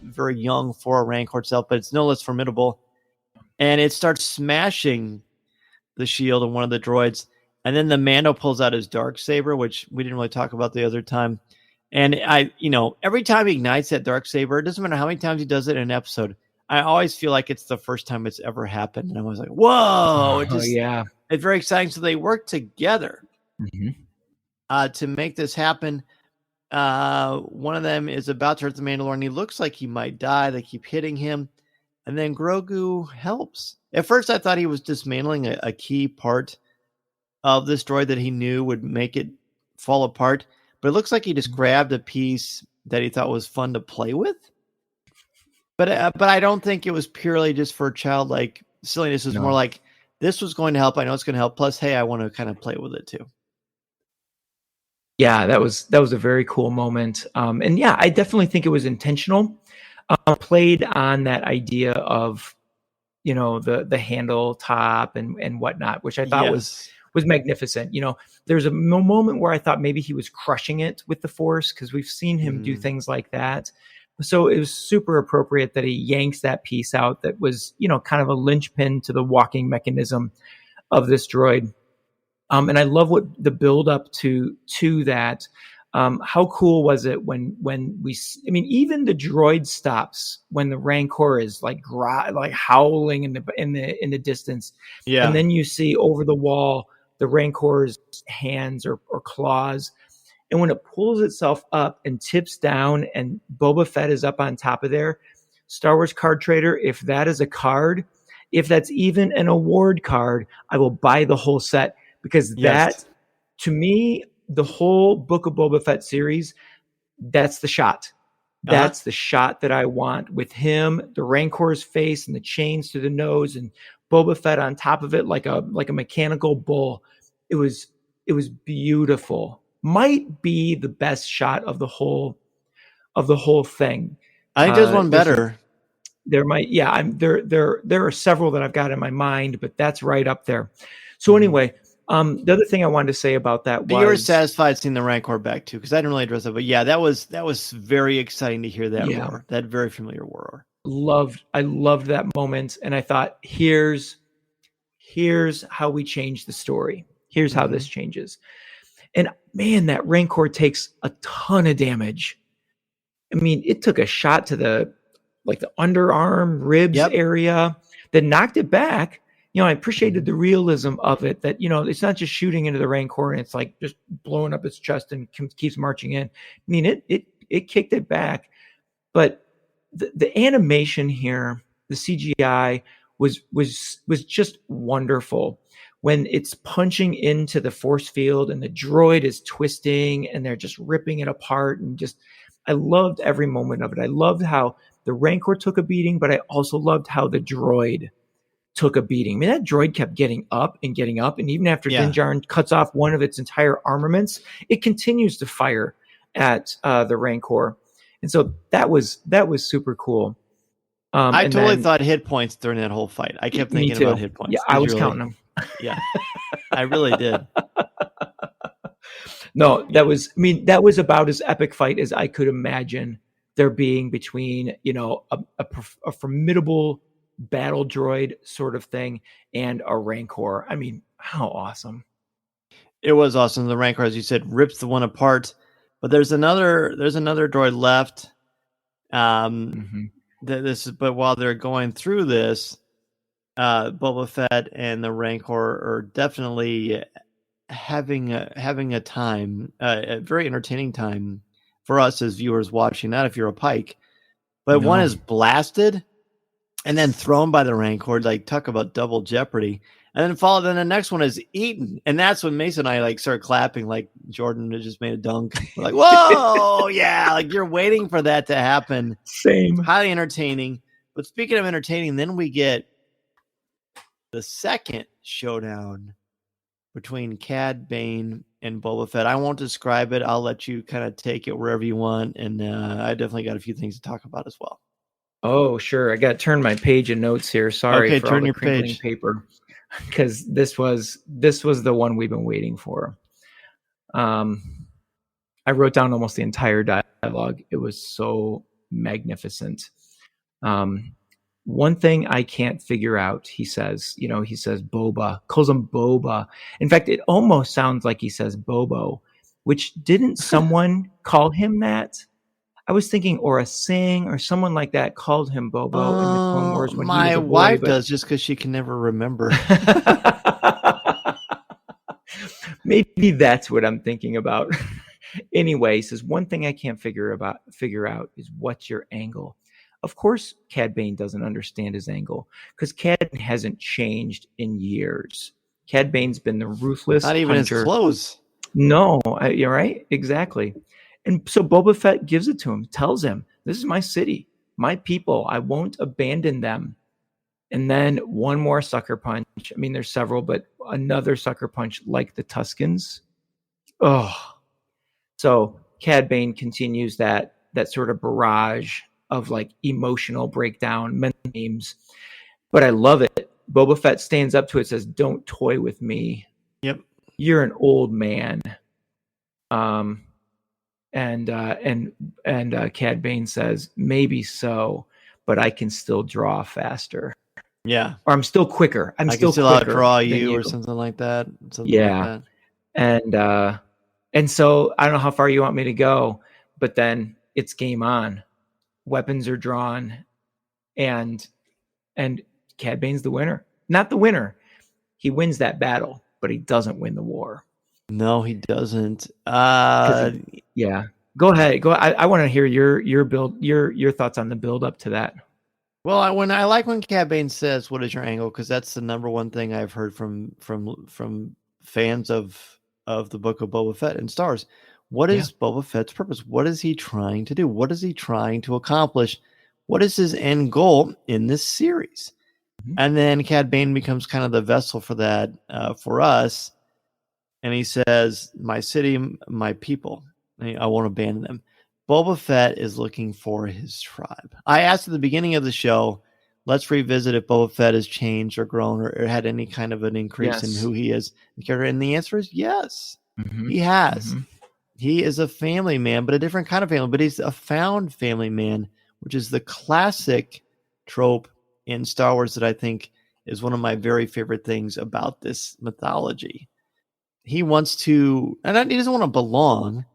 very young for a Rancor itself, but it's no less formidable. And it starts smashing the shield of one of the droids. And then the Mando pulls out his Darksaber, which we didn't really talk about the other time. And every time he ignites that Darksaber, it doesn't matter how many times he does it in an episode, I always feel like it's the first time it's ever happened. And I was like, whoa. It's very exciting. So they work together to make this happen. One of them is about to hurt the Mandalorian. He looks like he might die. They keep hitting him. And then Grogu helps. At first, I thought he was dismantling a key part of this droid that he knew would make it fall apart. But it looks like he just grabbed a piece that he thought was fun to play with. But I don't think it was purely just for childlike silliness. It was more like, this was going to help. I know it's going to help. Plus, hey, I want to kind of play with it too. Yeah, that was a very cool moment. And yeah, I definitely think it was intentional. Played on that idea of, the handle top and whatnot, which I thought was magnificent. There's a moment where I thought maybe he was crushing it with the Force, because we've seen him do things like that. So it was super appropriate that he yanks that piece out that was, kind of a linchpin to the walking mechanism of this droid. And I love what the build up to that. How cool was it when I mean, even the droid stops when the Rancor is like howling in the distance, and then you see over the wall the Rancor's hands or claws, and when it pulls itself up and tips down, and Boba Fett is up on top of there. Star Wars Card Trader, if that is a card, if that's even an award card, I will buy the whole set, because that, to me, the whole Book of Boba Fett series, that's the shot. That's the shot that I want, with him, the Rancor's face and the chains to the nose, and Boba Fett on top of it like a mechanical bull. It was beautiful. Might be the best shot of the whole thing. I think there's one better. There are several that I've got in my mind, but that's right up there. So anyway, the other thing I wanted to say about that was, you were satisfied seeing the Rancor back too, because I didn't really address it, but yeah, that was very exciting to hear that roar, that very familiar roar. I loved that moment, and I thought, here's how we change the story. Here's how this changes. And man, that Rancor takes a ton of damage. I mean, it took a shot to the underarm, ribs area that knocked it back. You know, I appreciated the realism of it, that, you know, it's not just shooting into the Rancor and it's like just blowing up its chest and keeps marching in. I mean, it kicked it back, but the animation here, the CGI was just wonderful. When it's punching into the force field and the droid is twisting and they're just ripping it apart, and I loved every moment of it. I loved how the Rancor took a beating, but I also loved how the droid took a beating. I mean, that droid kept getting up, and even after Din Djarin cuts off one of its entire armaments, it continues to fire at the Rancor, and so that was super cool. I totally thought hit points during that whole fight. I kept thinking about hit points. Yeah, I was counting them. Yeah, I really did. No, that was about as epic fight as I could imagine there being between, you know, a formidable battle droid sort of thing and a Rancor. I mean, how awesome. It was awesome. The Rancor, as you said, rips the one apart, but there's another droid left. But while they're going through this, Boba Fett and the Rancor are definitely having a time, a very entertaining time for us as viewers watching. Not if you're a Pike, but one is blasted and then thrown by the Rancor. Like, talk about double jeopardy. And then the next one is eaten, and that's when Mason and I start clapping, like Jordan had just made a dunk. We're like, whoa, yeah! Like, you're waiting for that to happen. Same. Highly entertaining. But speaking of entertaining, then we get the second showdown between Cad Bane and Boba Fett. I won't describe it. I'll let you kind of take it wherever you want, and I definitely got a few things to talk about as well. Oh, sure. I got to turn my page of notes here. Sorry for all the crinkling paper, because this was the one we've been waiting for. I wrote down almost the entire dialogue. It was so magnificent. One thing I can't figure out, he says Boba, calls him Boba. In fact, it almost sounds like he says Bobo, which didn't someone call him that? I was thinking Aura Singh or someone like that called him Bobo in the Clone Wars when he was a boy. My wife does, just because she can never remember. Maybe that's what I'm thinking about. Anyway, he says, one thing I can't figure out is what's your angle. Of course, Cad Bane doesn't understand his angle, because Cad hasn't changed in years. Cad Bane's been the ruthless Not even hunter. his clothes. No, you're right. Exactly. And so Boba Fett gives it to him, tells him, this is my city, my people. I won't abandon them. And then one more sucker punch. I mean, there's several, but another sucker punch like the Tuskens. Oh. So Cad Bane continues that sort of barrage of like emotional breakdown, mental games. But I love it. Boba Fett stands up to it, says, don't toy with me. Yep. You're an old man. And Cad Bane says, maybe so, but I can still draw faster. Yeah. Or I'm still quicker. I can still outdraw you or something like that. And so I don't know how far you want me to go, but then it's game on. Weapons are drawn, and Cad Bane's the winner. Not the winner. He wins that battle, but he doesn't win the war. No, he doesn't. Yeah. Go ahead. I want to hear your thoughts on the build up to that. Well, I like when Cad Bane says, "What is your angle?" Because that's the number one thing I've heard from fans of the book of Boba Fett and Star Wars. What is Boba Fett's purpose? What is he trying to do? What is he trying to accomplish? What is his end goal in this series? Mm-hmm. And then Cad Bane becomes kind of the vessel for that for us. And he says, "My city, my people. I won't abandon them." Boba Fett is looking for his tribe. I asked at the beginning of the show, let's revisit if Boba Fett has changed or grown or had any kind of an increase in who he is. And the answer is yes, he has. Mm-hmm. He is a family man, but a different kind of family. But he's a found family man, which is the classic trope in Star Wars that I think is one of my very favorite things about this mythology. He wants to, and he doesn't want to belong.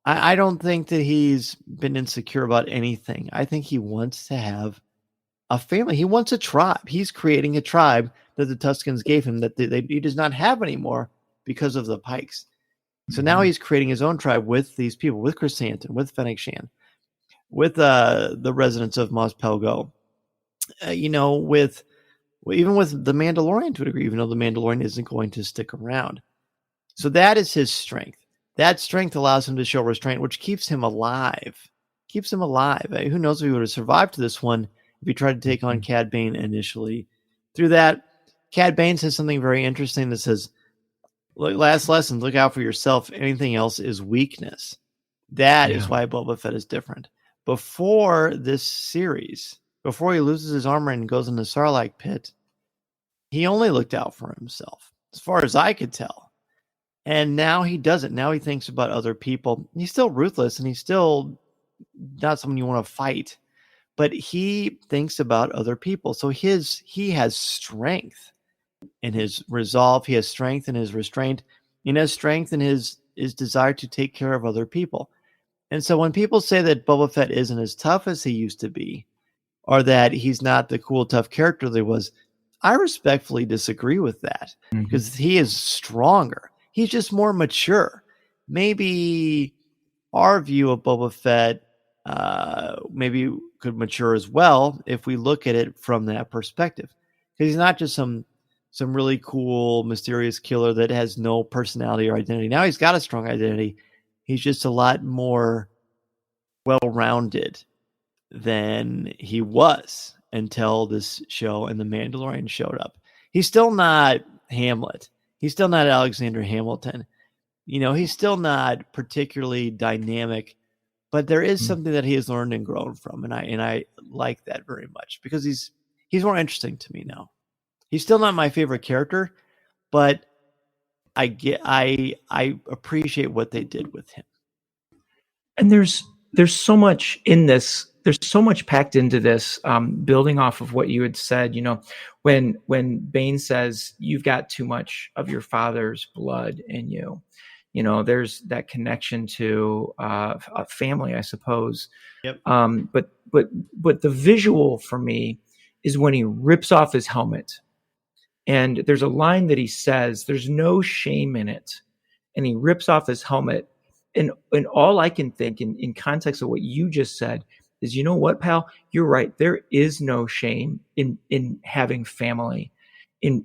I don't think that he's been insecure about anything. I think he wants to have a family. He wants a tribe. He's creating a tribe that the Tuscans gave him that he does not have anymore because of the Pikes. So now he's creating his own tribe with these people, with Chrysanthemum, with Fennec Shan, with the residents of Mos Pelgo, even with the Mandalorian to a degree, even though the Mandalorian isn't going to stick around. So that is his strength. That strength allows him to show restraint, which keeps him alive. Who knows if he would have survived to this one if he tried to take on Cad Bane initially. Through that, Cad Bane says something very interesting that says, last lesson, look out for yourself. Anything else is weakness. That is why Boba Fett is different. Before this series, before he loses his armor and goes in the Sarlacc pit, he only looked out for himself, as far as I could tell. And now he doesn't. Now he thinks about other people. He's still ruthless, and he's still not someone you want to fight. But he thinks about other people. So he has strength in his resolve. He has strength in his restraint. He has strength in his desire to take care of other people. And so when people say that Boba Fett isn't as tough as he used to be, or that he's not the cool, tough character that he was, I respectfully disagree with that, because he is stronger. He's just more mature. Maybe our view of Boba Fett maybe could mature as well if we look at it from that perspective. Because he's not just some really cool, mysterious killer that has no personality or identity. Now he's got a strong identity. He's just a lot more well-rounded than he was until this show and The Mandalorian showed up. He's still not Hamlet. He's still not Alexander Hamilton. He's still not particularly dynamic, but there is something that he has learned and grown from. And I like that very much, because he's more interesting to me now. He's still not my favorite character, but I appreciate what they did with him. And there's so much in this. There's so much packed into this, building off of what you had said. When Bane says you've got too much of your father's blood in you, there's that connection to a family, I suppose. Yep. But the visual for me is when he rips off his helmet, and there's a line that he says, "There's no shame in it," and he rips off his helmet, and all I can think in context of what you just said is, you know what, pal? You're right. There is no shame in having family, in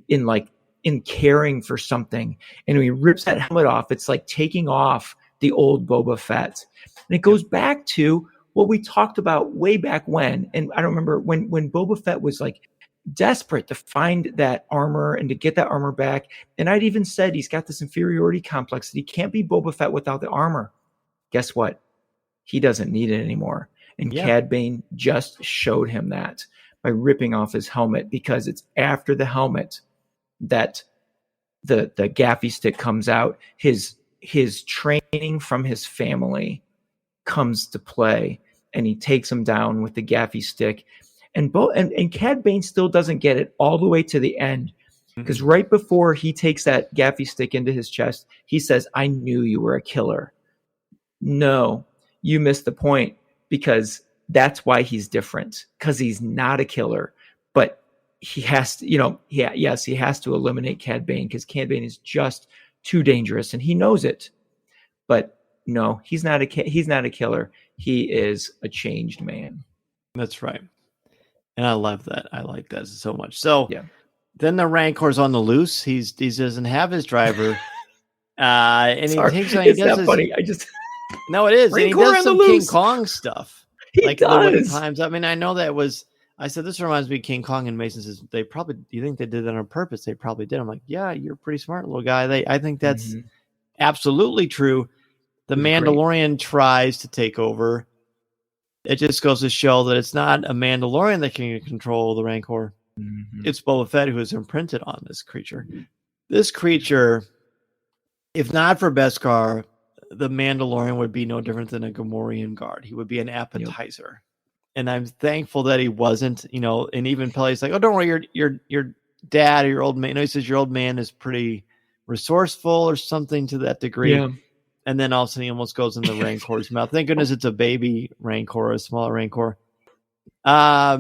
caring for something. And when he rips that helmet off, it's like taking off the old Boba Fett. And it goes back to what we talked about way back when. And I don't remember when Boba Fett was like desperate to find that armor and to get that armor back. And I'd even said he's got this inferiority complex that he can't be Boba Fett without the armor. Guess what? He doesn't need it anymore. And Cad Bane just showed him that by ripping off his helmet, because it's after the helmet that the gaffy stick comes out. His training from his family comes to play, and he takes him down with the gaffy stick. And Cad Bane still doesn't get it all the way to the end, Because right before he takes that gaffy stick into his chest, he says, "I knew you were a killer." No, you missed the point, because that's why he's different, because he's not a killer, but he has to, yes, he has to eliminate Cad Bane, because Cad Bane is just too dangerous, and he knows it. But no, he's not a killer. He is a changed man. That's right. And I love that. I like that so much. So Yeah. then the Rancor's on the loose. He doesn't have his driver. And Sorry, he takes it's not funny. No, it is. And he Rancor does on some the King loose. Kong stuff. He like the way does. times. I mean, I know that was. I said this reminds me of King Kong, and Mason says they probably. Do you think they did that on purpose? They probably did. I'm like, yeah, you're a pretty smart little guy. I think that's absolutely true. The Mandalorian tries to take over. It just goes to show that it's not a Mandalorian that can control the Rancor. It's Boba Fett who is imprinted on this creature. This creature, if not for Beskar, the Mandalorian would be no different than a Gamorrean guard. He would be an appetizer. And I'm thankful that he wasn't, and even Pele's like, "Oh, don't worry, your dad or your old man." He says your old man is pretty resourceful or something to that degree. Yeah. And then all of a sudden he almost goes in the Rancor's mouth. Thank goodness it's a baby Rancor, a smaller Rancor. I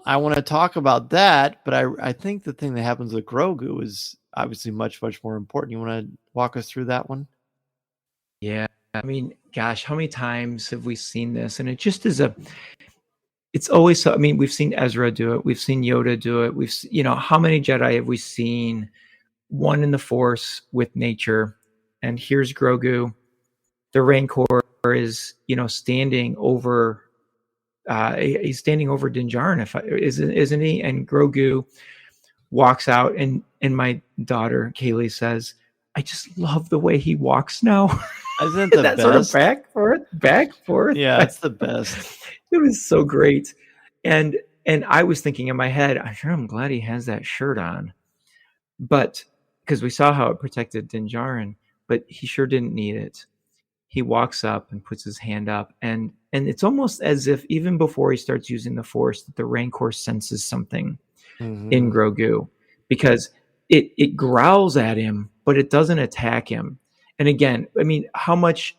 want to talk about that, but I think the thing that happens with Grogu is obviously much, much more important. You want to walk us through that one? Yeah. I mean, gosh, how many times have we seen this? And it just is it's always so. I mean, we've seen Ezra do it. We've seen Yoda do it. How many Jedi have we seen one in the Force with nature? And here's Grogu. The Rancor is, standing over. He's standing over Din Djarin, isn't he? And Grogu walks out, and my daughter Kaylee says, "I just love the way he walks now." Isn't it that best? Sort of back forth. Yeah, it's the best. It was so great, and I was thinking in my head, I'm glad he has that shirt on, but because we saw how it protected Din Djarin. But he sure didn't need it. He walks up and puts his hand up, and it's almost as if even before he starts using the Force, that the Rancor senses something in Grogu, because it growls at him, but it doesn't attack him. And again, I mean, how much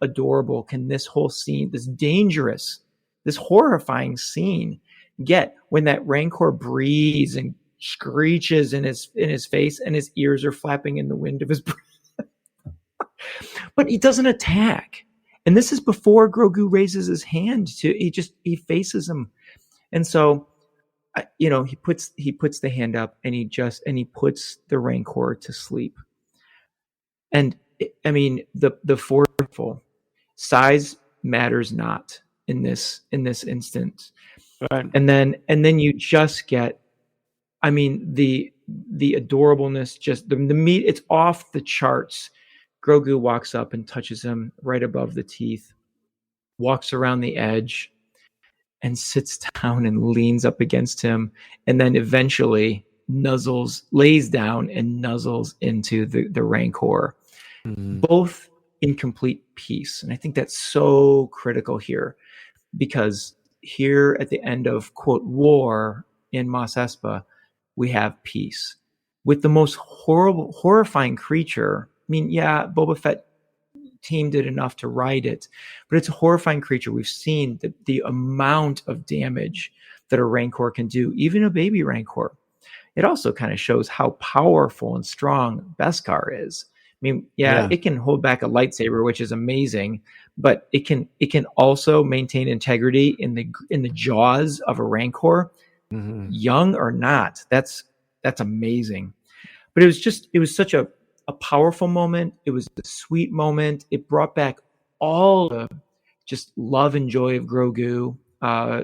adorable can this whole scene, this dangerous, this horrifying scene, get when that Rancor breathes and screeches in his face, and his ears are flapping in the wind of his breath. But he doesn't attack. And this is before Grogu raises his hand he faces him. And so, he puts the hand up, and he puts the Rancor to sleep. And I mean, the forceful size matters not in this instance. Right. And then you just get, I mean, the adorableness, just the meat, it's off the charts. Grogu walks up and touches him right above the teeth, walks around the edge, and sits down and leans up against him, and then eventually lays down and nuzzles into the Rancor, both in complete peace. And I think that's so critical here, because here at the end of, quote, war in Mos Espa, we have peace with the most horrifying creature. I mean, yeah, Boba Fett team did enough to ride it, but it's a horrifying creature. We've seen the amount of damage that a Rancor can do, even a baby Rancor. It also kind of shows how powerful and strong Beskar is. I mean, yeah, it can hold back a lightsaber, which is amazing, but it can also maintain integrity in the jaws of a Rancor, young or not. That's amazing. But it was such a powerful moment. It was a sweet moment. It brought back all the just love and joy of Grogu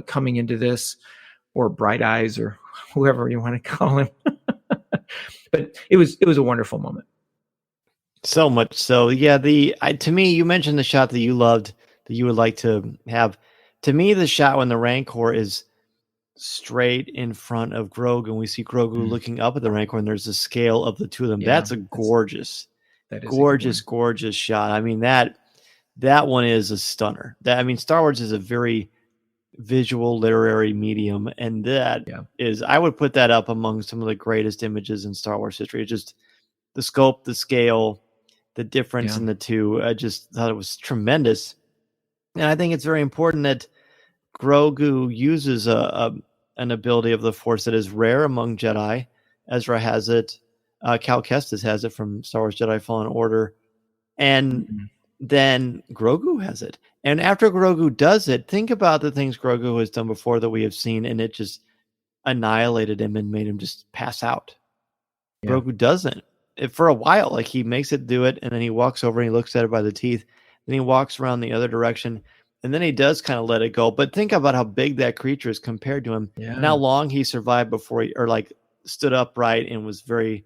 coming into this, or Bright Eyes, or whoever you want to call him. But it was a wonderful moment. So much so. Yeah, to me, you mentioned the shot that you loved, that you would like to have. To me, the shot when the Rancor is straight in front of Grogu, and we see Grogu looking up at the Rancor, and there's a scale of the two of them. Yeah, that's a gorgeous shot. I mean, that one is a stunner. I mean, Star Wars is a very visual literary medium, and that is, I would put that up among some of the greatest images in Star Wars history. It's just the scope, the scale, the difference in the two. I just thought it was tremendous. And I think it's very important that Grogu uses an ability of the Force that is rare among Jedi. Ezra has it. Cal Kestis has it from Star Wars Jedi Fallen Order. And then Grogu has it. And after Grogu does it, think about the things Grogu has done before that we have seen, and it just annihilated him and made him just pass out. Yeah. Grogu doesn't. For a while, like, he makes it do it, and then he walks over and he looks at it by the teeth. Then he walks around the other direction, and then he does kind of let it go. But think about how big that creature is compared to him, and how long he survived before he, or like, stood upright and was very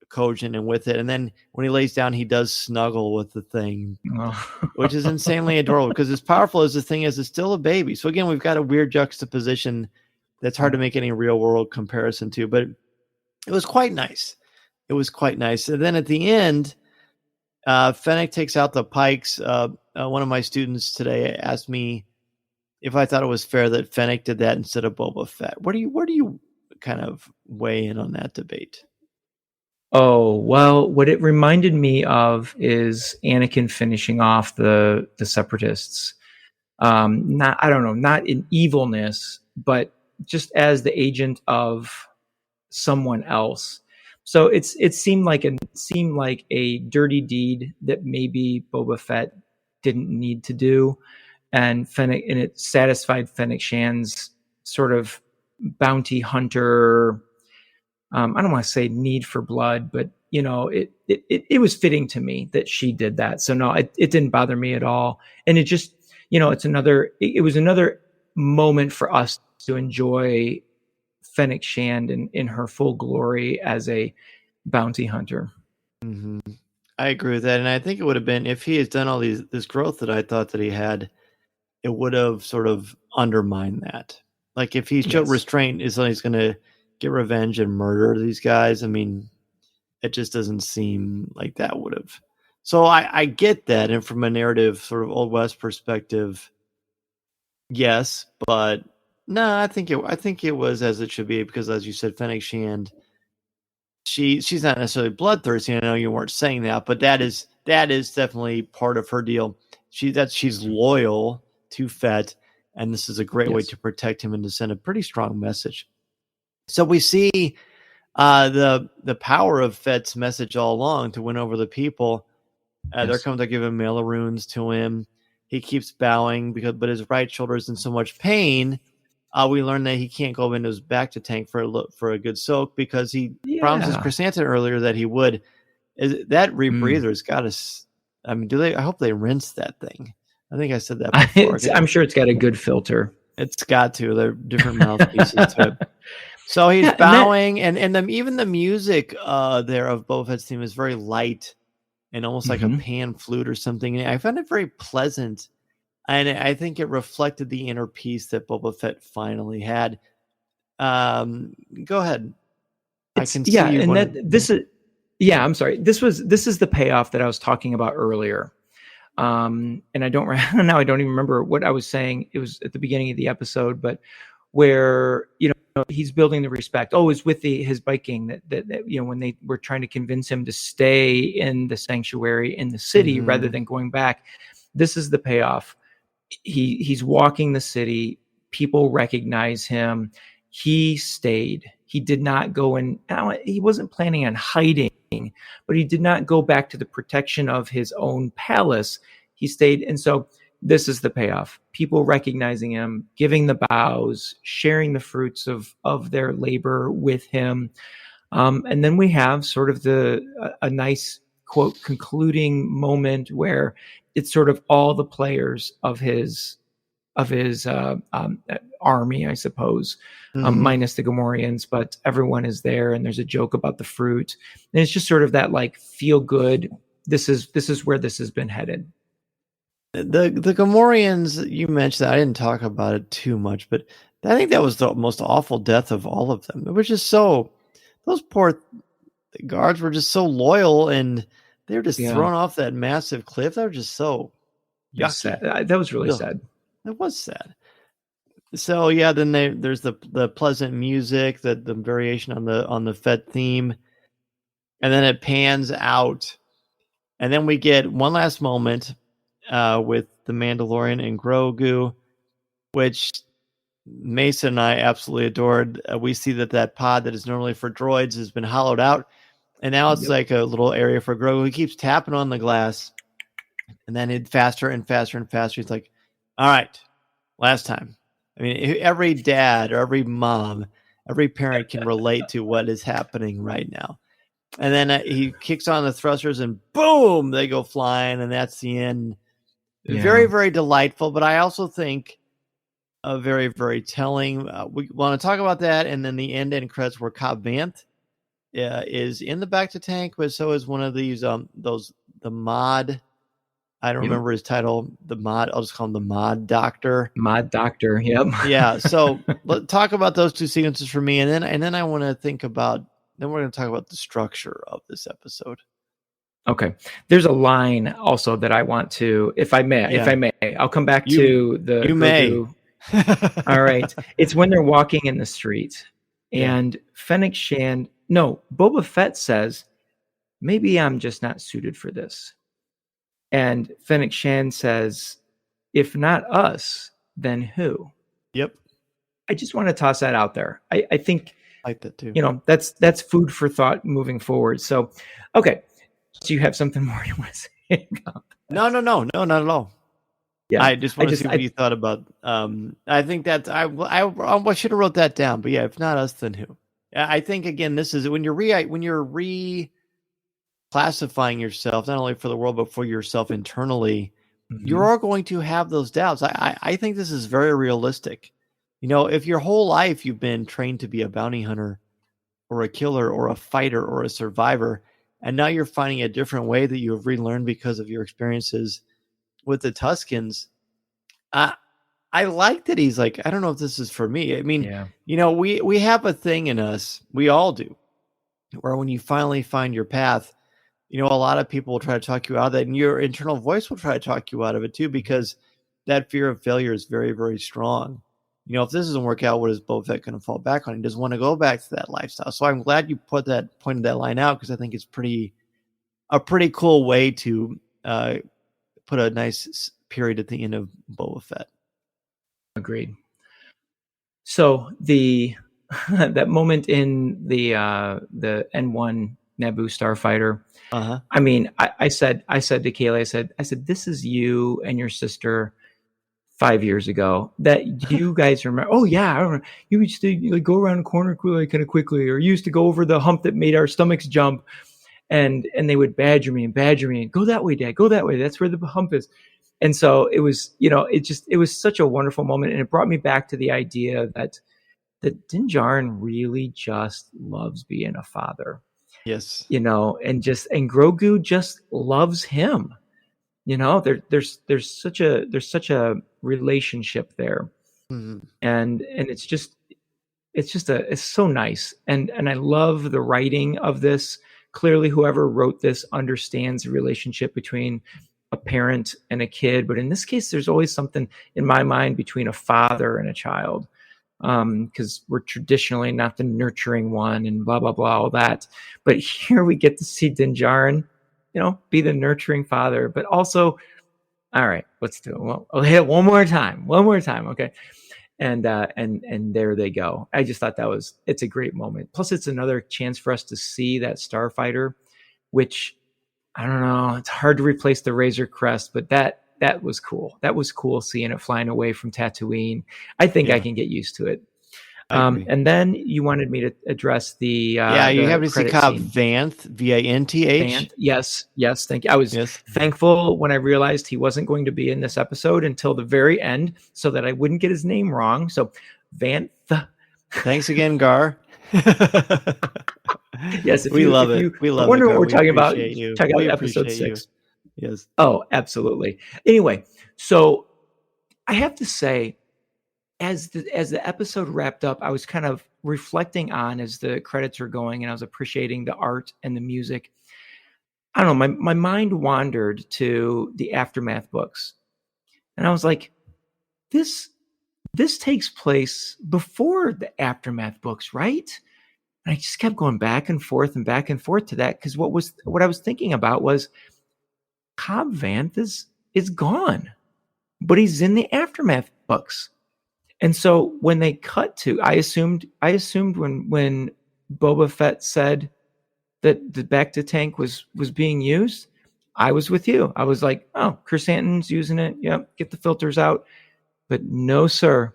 cogent and with it. And then when he lays down, he does snuggle with the thing, which is insanely adorable, because as powerful as the thing is, it's still a baby. So again, we've got a weird juxtaposition that's hard to make any real world comparison to, but it was quite nice. It was quite nice. And then at the end, Fennec takes out the pikes. One of my students today asked me if I thought it was fair that Fennec did that instead of Boba Fett. Where do you kind of weigh in on that debate? Oh, well, what it reminded me of is Anakin finishing off the Separatists. Not in evilness, but just as the agent of someone else. So it seemed like a dirty deed that maybe Boba Fett didn't need to do, and it satisfied Fennec Shan's sort of bounty hunter. I don't want to say need for blood, but it was fitting to me that she did that. So no, it didn't bother me at all, and it just it was another moment for us to enjoy Fennec Shand in her full glory as a bounty hunter. Mm-hmm. I agree with that, and I think it would have been, if he has done all this growth that I thought that he had, it would have sort of undermined that. Like, if he's showed restraint, is that he's going to get revenge and murder these guys? I mean, it just doesn't seem like that would have. So I get that, and from a narrative sort of Old West perspective, yes, but no, I think it was as it should be, because, as you said, Fennec Shand, she's not necessarily bloodthirsty. I know you weren't saying that, but that is definitely part of her deal. She's loyal to Fett, and this is a great way to protect him and to send a pretty strong message. So we see the power of Fett's message all along to win over the people. They're coming to give him Mailerunes to him. He keeps bowing but his right shoulder is in so much pain. We learn that he can't go into his bacta tank for a good soak, because he promises Chrysanthemum earlier that he would. That rebreather's got to. I mean, I hope they rinse that thing. I think I said that before. I'm sure it's got a good filter. It's got to. There are different mouthpieces to it. So he's bowing, and even the music there of Boba Fett's theme is very light and almost like a pan flute or something. And I found it very pleasant, and I think it reflected the inner peace that Boba Fett finally had. Go ahead. I can see. I'm sorry. This is the payoff that I was talking about earlier. And I don't even remember what I was saying. It was at the beginning of the episode, but where he's building the respect. Oh, it's with his biking that when they were trying to convince him to stay in the sanctuary in the city rather than going back. This is the payoff. He's walking the city. People recognize him. He stayed. He did not go in. He wasn't planning on hiding, but he did not go back to the protection of his own palace. He stayed. And so this is the payoff. People recognizing him, giving the bows, sharing the fruits of their labor with him. And then we have sort of a nice, quote, concluding moment where it's sort of all the players of his army, I suppose, minus the Gamorreans, but everyone is there, and there's a joke about the fruit, and it's just sort of that like feel good. This is where this has been headed. The Gamorreans, you mentioned that. I didn't talk about it too much, but I think that was the most awful death of all of them. It was just so, those poor guards were just so loyal, and they were just thrown off that massive cliff. They were just so yucky. Sad. That was really sad. It was sad. So yeah, then there's the pleasant music, the variation on the Fett theme, and then it pans out, and then we get one last moment with the Mandalorian and Grogu, which Mason and I absolutely adored. We see that pod that is normally for droids has been hollowed out, and now it's like a little area for Grogu. He keeps tapping on the glass, and then it faster and faster and faster. He's like, "All right, last time." I mean, every dad or every mom, every parent can relate to what is happening right now. And then he kicks on the thrusters, and boom, they go flying, and that's the end. Yeah. Very, very delightful, but I also think very, very telling. We want to talk about that, and then the end credits where Cobb Vanth is in the back to tank, but so is one of these the mod. I don't remember his title. The mod. I'll just call him the mod doctor. Mod doctor. Yep. Yeah. So let's talk about those two sequences for me, and then I want to think about. Then we're going to talk about the structure of this episode. Okay. There's a line also that I want to, if I may, I'll come back to the. You may. All right. It's when they're walking in the street, and Fennec Shand. No, Boba Fett says, "Maybe I'm just not suited for this." And Fennec Shand says, "If not us, then who?" Yep. I just want to toss that out there. I think I like that too. That's food for thought moving forward. So, okay. Do you have something more you want to say? No, not at all. Yeah, I just want to see what you thought about. I think that I should have wrote that down. But yeah, if not us, then who? I think again, this is when you're classifying yourself, not only for the world, but for yourself internally, you are going to have those doubts. I think this is very realistic. If your whole life you've been trained to be a bounty hunter or a killer or a fighter or a survivor, and now you're finding a different way that you have relearned because of your experiences with the Tuskens. I like that he's like, I don't know if this is for me. I mean, we have a thing in us, we all do, where when you finally find your path, a lot of people will try to talk you out of that, and your internal voice will try to talk you out of it too, because that fear of failure is very, very strong. If this doesn't work out, what is Boba Fett going to fall back on? He doesn't want to go back to that lifestyle. So I'm glad you pointed that line out, because I think it's a pretty cool way to put a nice period at the end of Boba Fett. Agreed. So that moment in the N1 Naboo starfighter. Uh-huh. I mean, I said to Kaylee, I said, this is you and your sister 5 years ago that you guys remember. Oh yeah, I remember. You used to go around the corner kind of quickly, or you used to go over the hump that made our stomachs jump, and they would badger me and go that way, Dad, go that way. That's where the hump is. And so it was, it was such a wonderful moment, and it brought me back to the idea that Din Djarin really just loves being a father. Yes. And Grogu just loves him. There's such a relationship there. Mm-hmm. And it's so nice. And I love the writing of this. Clearly, whoever wrote this understands the relationship between a parent and a kid. But in this case, there's always something in my mind between a father and a child. Because we're traditionally not the nurturing one and blah, blah, blah, all that. But here we get to see Din Djarin, be the nurturing father, but also, all right, let's do it. Well, I'll hit it one more time. Okay. And there they go. I just thought it's a great moment. Plus it's another chance for us to see that starfighter, which I don't know, it's hard to replace the Razor Crest, but that was cool. That was cool seeing it flying away from Tatooine. I think I can get used to it. And then you wanted me to address the you have to see Cobb Vanth, Vanth. Yes, thank you. I was thankful when I realized he wasn't going to be in this episode until the very end, so that I wouldn't get his name wrong. So Vanth. Thanks again, Gar. Yes, we love it. We love it. I wonder what we're talking about. You. Check out episode 6. Yes. Oh, absolutely. Anyway, so I have to say, as the episode wrapped up, I was kind of reflecting on as the credits were going, and I was appreciating the art and the music. I don't know, my mind wandered to the Aftermath books. And I was like, this this takes place before the Aftermath books, right? And I just kept going back and forth to that, because what I was thinking about was Cobb Vanth is gone, but he's in the Aftermath books. And so when they cut to, I assumed when Boba Fett said that the Bacta tank was being used, I was with you. I was like, oh, Chrysanthemum's using it. Yep, get the filters out. But no, sir.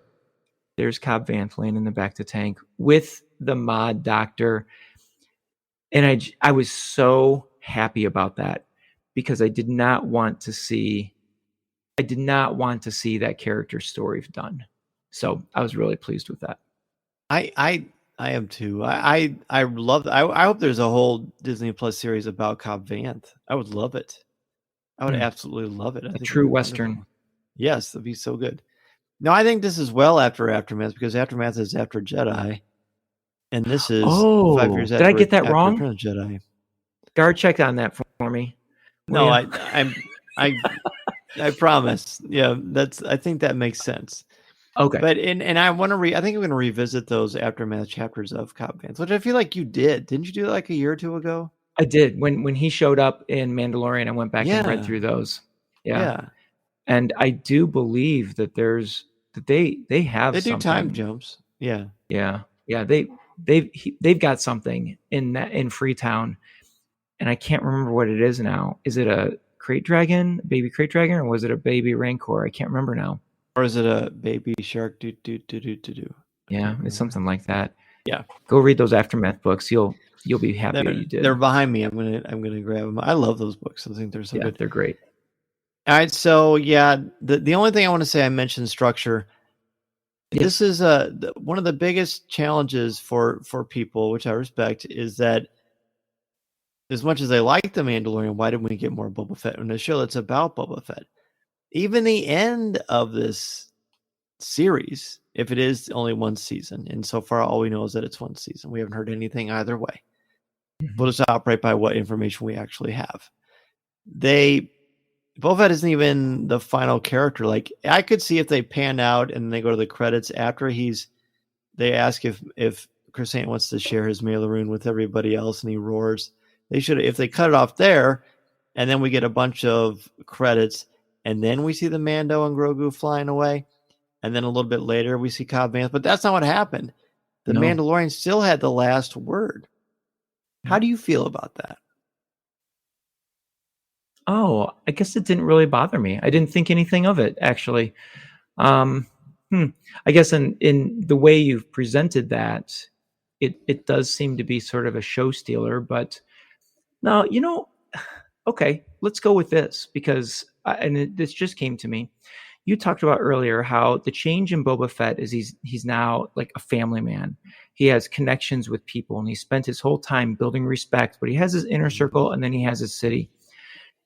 There's Cobb Vanth laying in the Bacta tank with the mod doctor. And I was so happy about that, because I did not want to see that character's story done. So I was really pleased with that. I am too. I love. I hope there's a whole Disney Plus series about Cobb Vanth. I would love it. I would absolutely love it. I think True Western. Wonderful. Yes, that'd be so good. No, I think this is well after Aftermath, because Aftermath is after Jedi, and this is 5 years after. Did I get that wrong? Return of Jedi. Guard, check on that for me. No, I promise. Yeah, I think that makes sense. Okay. But I want to I think I'm going to revisit those Aftermath chapters of Cobb Vanth, which I feel like you did. Didn't you do that like a year or two ago? I did. When he showed up in Mandalorian, I went back and read through those. Yeah. And I do believe that they have do something. Time jumps. Yeah. They've got something in Freetown, and I can't remember what it is now. Is it a crate dragon, baby crate dragon, or was it a baby rancor? I can't remember now. Or is it a baby shark? Do. Yeah, it's something like that. Yeah. Go read those Aftermath books. You'll be happy that you did. They're behind me. I'm gonna grab them. I love those books. I think they're so good. They're great. All right, so the only thing I want to say, I mentioned structure. Yep. This is one of the biggest challenges for people, which I respect, is that as much as they like The Mandalorian, why didn't we get more Boba Fett in a show that's about Boba Fett? Even the end of this series, if it is only one season, and so far all we know is that it's one season. We haven't heard anything either way. Mm-hmm. We'll just operate by what information we actually have. Boba Fett isn't even the final character. Like, I could see if they pan out and they go to the credits after they ask if Chrysanthemum wants to share his Maileroon with everybody else, and he roars. They should, if they cut it off there, and then we get a bunch of credits, and then we see the Mando and Grogu flying away, and then a little bit later we see Cobb Vanth. But that's not what happened. The Mandalorian still had the last word. How do you feel about that? Oh, I guess it didn't really bother me. I didn't think anything of it, actually. I guess in the way you've presented that, it does seem to be sort of a show stealer. But no, okay, let's go with this, because this just came to me. You talked about earlier how the change in Boba Fett is he's now like a family man. He has connections with people, and he spent his whole time building respect. But he has his inner circle, and then he has his city.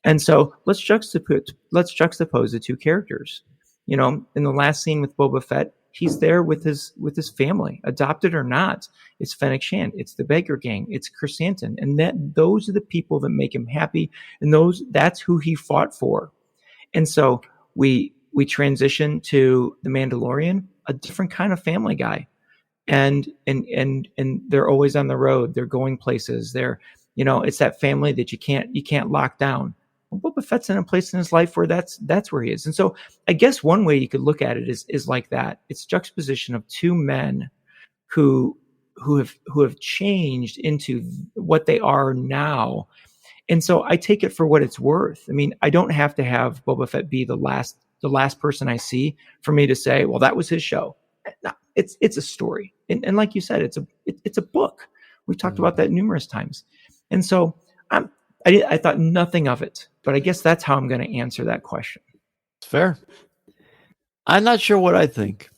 And so let's juxtapose the two characters. In the last scene with Boba Fett, he's there with his family, adopted or not. It's Fennec Shand, it's the Baker Gang, it's Chrysanthemum, and those are the people that make him happy, and that's who he fought for. And so we transition to the Mandalorian, a different kind of family guy, and they're always on the road. They're going places. It's that family that you can't lock down. Boba Fett's in a place in his life where that's where he is. And so I guess one way you could look at it is like that. It's juxtaposition of two men who have changed into what they are now. And so I take it for what it's worth. I mean, I don't have to have Boba Fett be the last person I see for me to say, well, that was his show. No, it's a story. And like you said, it's a book. We've talked about that numerous times. And so I thought nothing of it, but I guess that's how I'm going to answer that question. It's fair. I'm not sure what I think.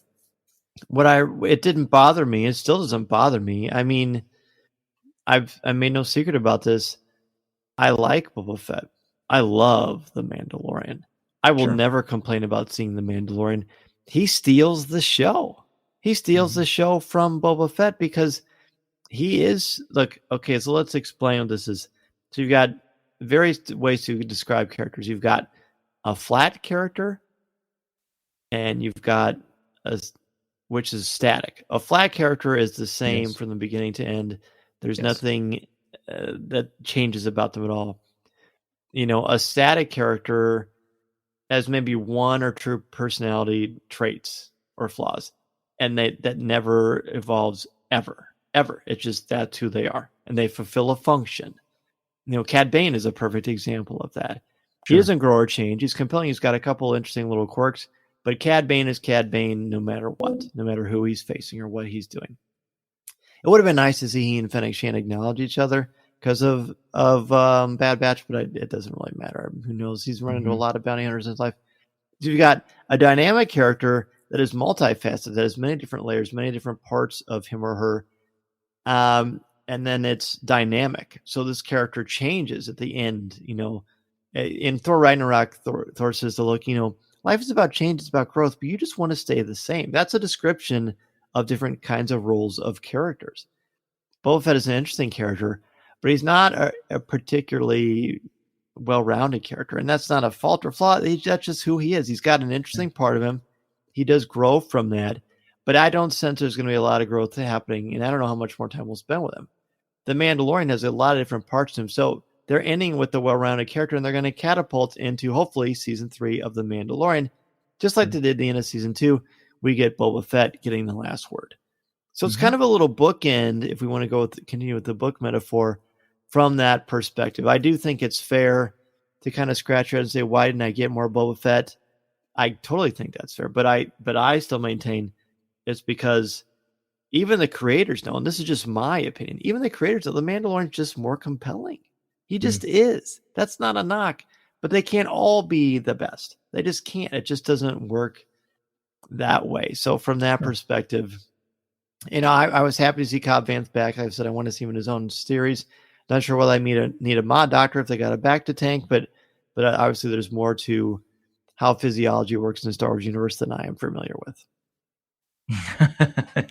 It didn't bother me. It still doesn't bother me. I mean, I made no secret about this. I like Boba Fett. I love The Mandalorian. I will never complain about seeing The Mandalorian. He steals the show. He steals the show from Boba Fett, because he is, look, okay, so let's explain what this is. So you've got various ways to describe characters. You've got a flat character, and you've got which is static. A flat character is the same Yes. from the beginning to end. There's Yes. nothing that changes about them at all. A static character has maybe one or two personality traits or flaws, and that never evolves ever. It's just that's who they are, and they fulfill a function. Cad Bane is a perfect example of that. He Sure. doesn't grow or change. He's compelling. He's got a couple interesting little quirks, but Cad Bane is Cad Bane no matter what, no matter who he's facing or what he's doing. It would have been nice to see he and Fennec Shand acknowledge each other because of Bad Batch, but it doesn't really matter. Who knows? He's run into a lot of bounty hunters in his life. So you've got a dynamic character that is multifaceted, that has many different layers, many different parts of him or her. And then it's dynamic. So this character changes at the end. In Thor Ragnarok, Thor says to Loki, life is about change, it's about growth, but you just want to stay the same. That's a description of different kinds of roles of characters. Boba Fett is an interesting character, but he's not a particularly well-rounded character, and that's not a fault or flaw. That's just who he is. He's got an interesting part of him. He does grow from that, but I don't sense there's going to be a lot of growth happening, and I don't know how much more time we'll spend with him. The Mandalorian has a lot of different parts to him, so they're ending with the well-rounded character, and they're going to catapult into, hopefully, Season 3 of The Mandalorian. Just like they did at the end of Season 2, we get Boba Fett getting the last word. So it's kind of a little bookend, if we want to continue with the book metaphor, from that perspective. I do think it's fair to kind of scratch your head and say, why didn't I get more Boba Fett? I totally think that's fair, but I still maintain it's because even the creators know, and this is just my opinion, even the creators know the Mandalorian's just more compelling. He just is. That's not a knock, but they can't all be the best. They just can't. It just doesn't work that way. So from that perspective, I was happy to see Cobb Vanth back. Like I said, I want to see him in his own series. Not sure whether I need a mod doctor if they got a back to tank, but obviously there's more to how physiology works in the Star Wars universe than I am familiar with.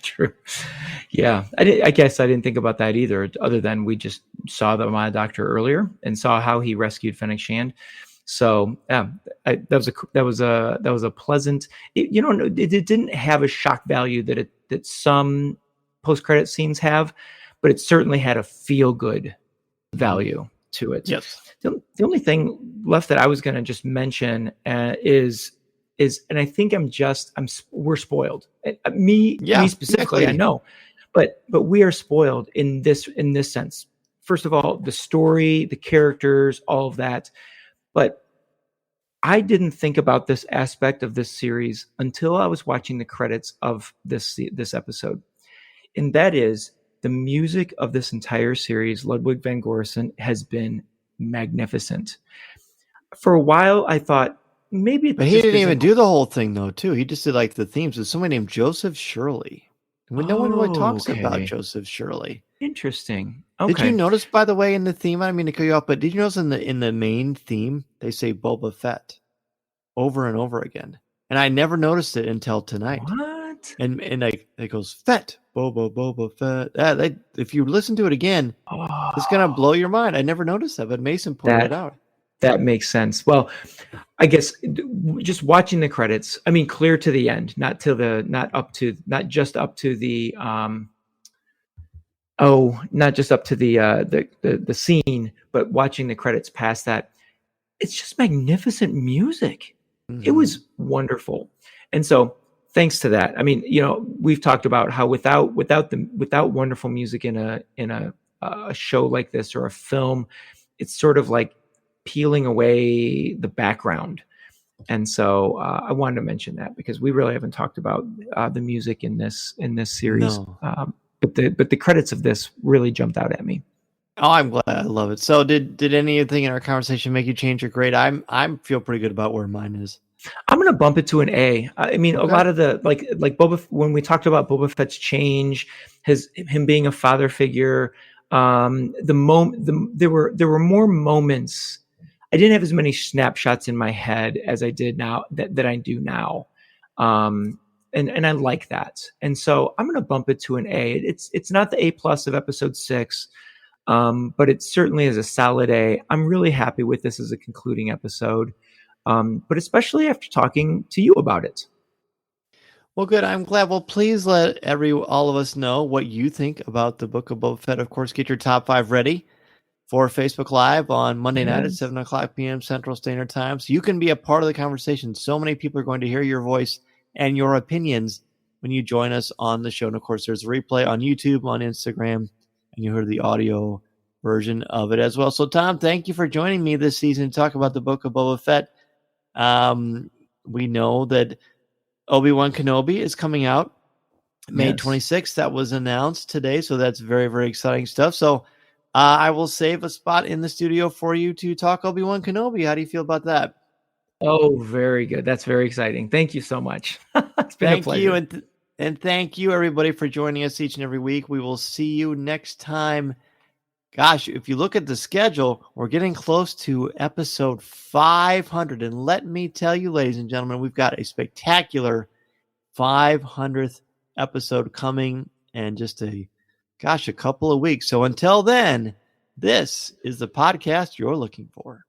True. Yeah. I guess I didn't think about that either, other than we just saw the mod doctor earlier and saw how he rescued Fennec Shand. So yeah, that was a pleasant. It didn't have a shock value that some post-credit scenes have, but it certainly had a feel-good value to it. Yes. The only thing left that I was going to just mention is, and I think we're spoiled. Me specifically, exactly. I know, but we are spoiled in this sense. First of all, the story, the characters, all of that. But I didn't think about this aspect of this series until I was watching the credits of this episode. And that is the music of this entire series, Ludwig van Gorsen, has been magnificent. For a while, I thought maybe... But he didn't even do the whole thing, though, too. He just did, like, the themes. There's somebody named Joseph Shirley. No one really talks about Joseph Shirley. Interesting. Okay. Did you notice, by the way, in the theme, I don't mean to cut you off, but did you notice in the main theme, they say Boba Fett over and over again? And I never noticed it until tonight. What? And it goes, Fett, Boba Fett. If you listen to it again, it's going to blow your mind. I never noticed that, but Mason pointed it out. That makes sense. Well, I guess just watching the credits, I mean, clear to the end, not just up to the scene, but watching the credits past that, it's just magnificent music. Mm-hmm. It was wonderful. And so thanks to that, I mean, we've talked about how without wonderful music in a show like this or a film, it's sort of like peeling away the background. And so I wanted to mention that because we really haven't talked about the music in this series. No. But the credits of this really jumped out at me. Oh, I'm glad. I love it. So did anything in our conversation make you change your grade? I feel pretty good about where mine is. I'm going to bump it to an A. I mean, okay. A lot of the like Boba, when we talked about Boba Fett's change, him being a father figure, there were more moments. I didn't have as many snapshots in my head as I did now that I do now. And I like that. And so I'm going to bump it to an A. It's not the A+ of episode 6, but it certainly is a solid A. I'm really happy with this as a concluding episode, but especially after talking to you about it. Well, good. I'm glad. Well, please let all of us know what you think about the Book of Boba Fett. Of course, get your top 5 ready for Facebook Live on Monday night at 7:00 p.m. Central Standard Time. So you can be a part of the conversation. So many people are going to hear your voice and your opinions when you join us on the show. And of course, there's a replay on YouTube, on Instagram, and you heard the audio version of it as well. So, Tom, thank you for joining me this season to talk about the Book of Boba Fett. We know that Obi-Wan Kenobi is coming out May 26th. That was announced today, so that's very, very exciting stuff. So I will save a spot in the studio for you to talk Obi-Wan Kenobi. How do you feel about that? Oh, very good. That's very exciting. Thank you so much. It's been a pleasure. Thank you, and thank you, everybody, for joining us each and every week. We will see you next time. Gosh, if you look at the schedule, we're getting close to episode 500. And let me tell you, ladies and gentlemen, we've got a spectacular 500th episode coming in just a couple of weeks. So until then, this is the podcast you're looking for.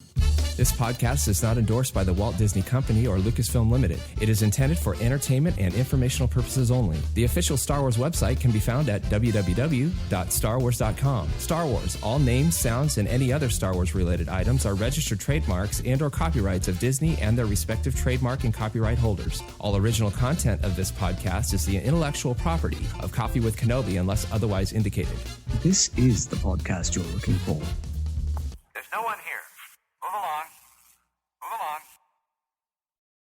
This podcast is not endorsed by the Walt Disney Company or Lucasfilm Limited. It is intended for entertainment and informational purposes only. The official Star Wars website can be found at www.starwars.com. Star Wars, all names, sounds, and any other Star Wars related items are registered trademarks and or copyrights of Disney and their respective trademark and copyright holders. All original content of this podcast is the intellectual property of Coffee with Kenobi unless otherwise indicated. This is the podcast you're looking for. There's no one here. Move along.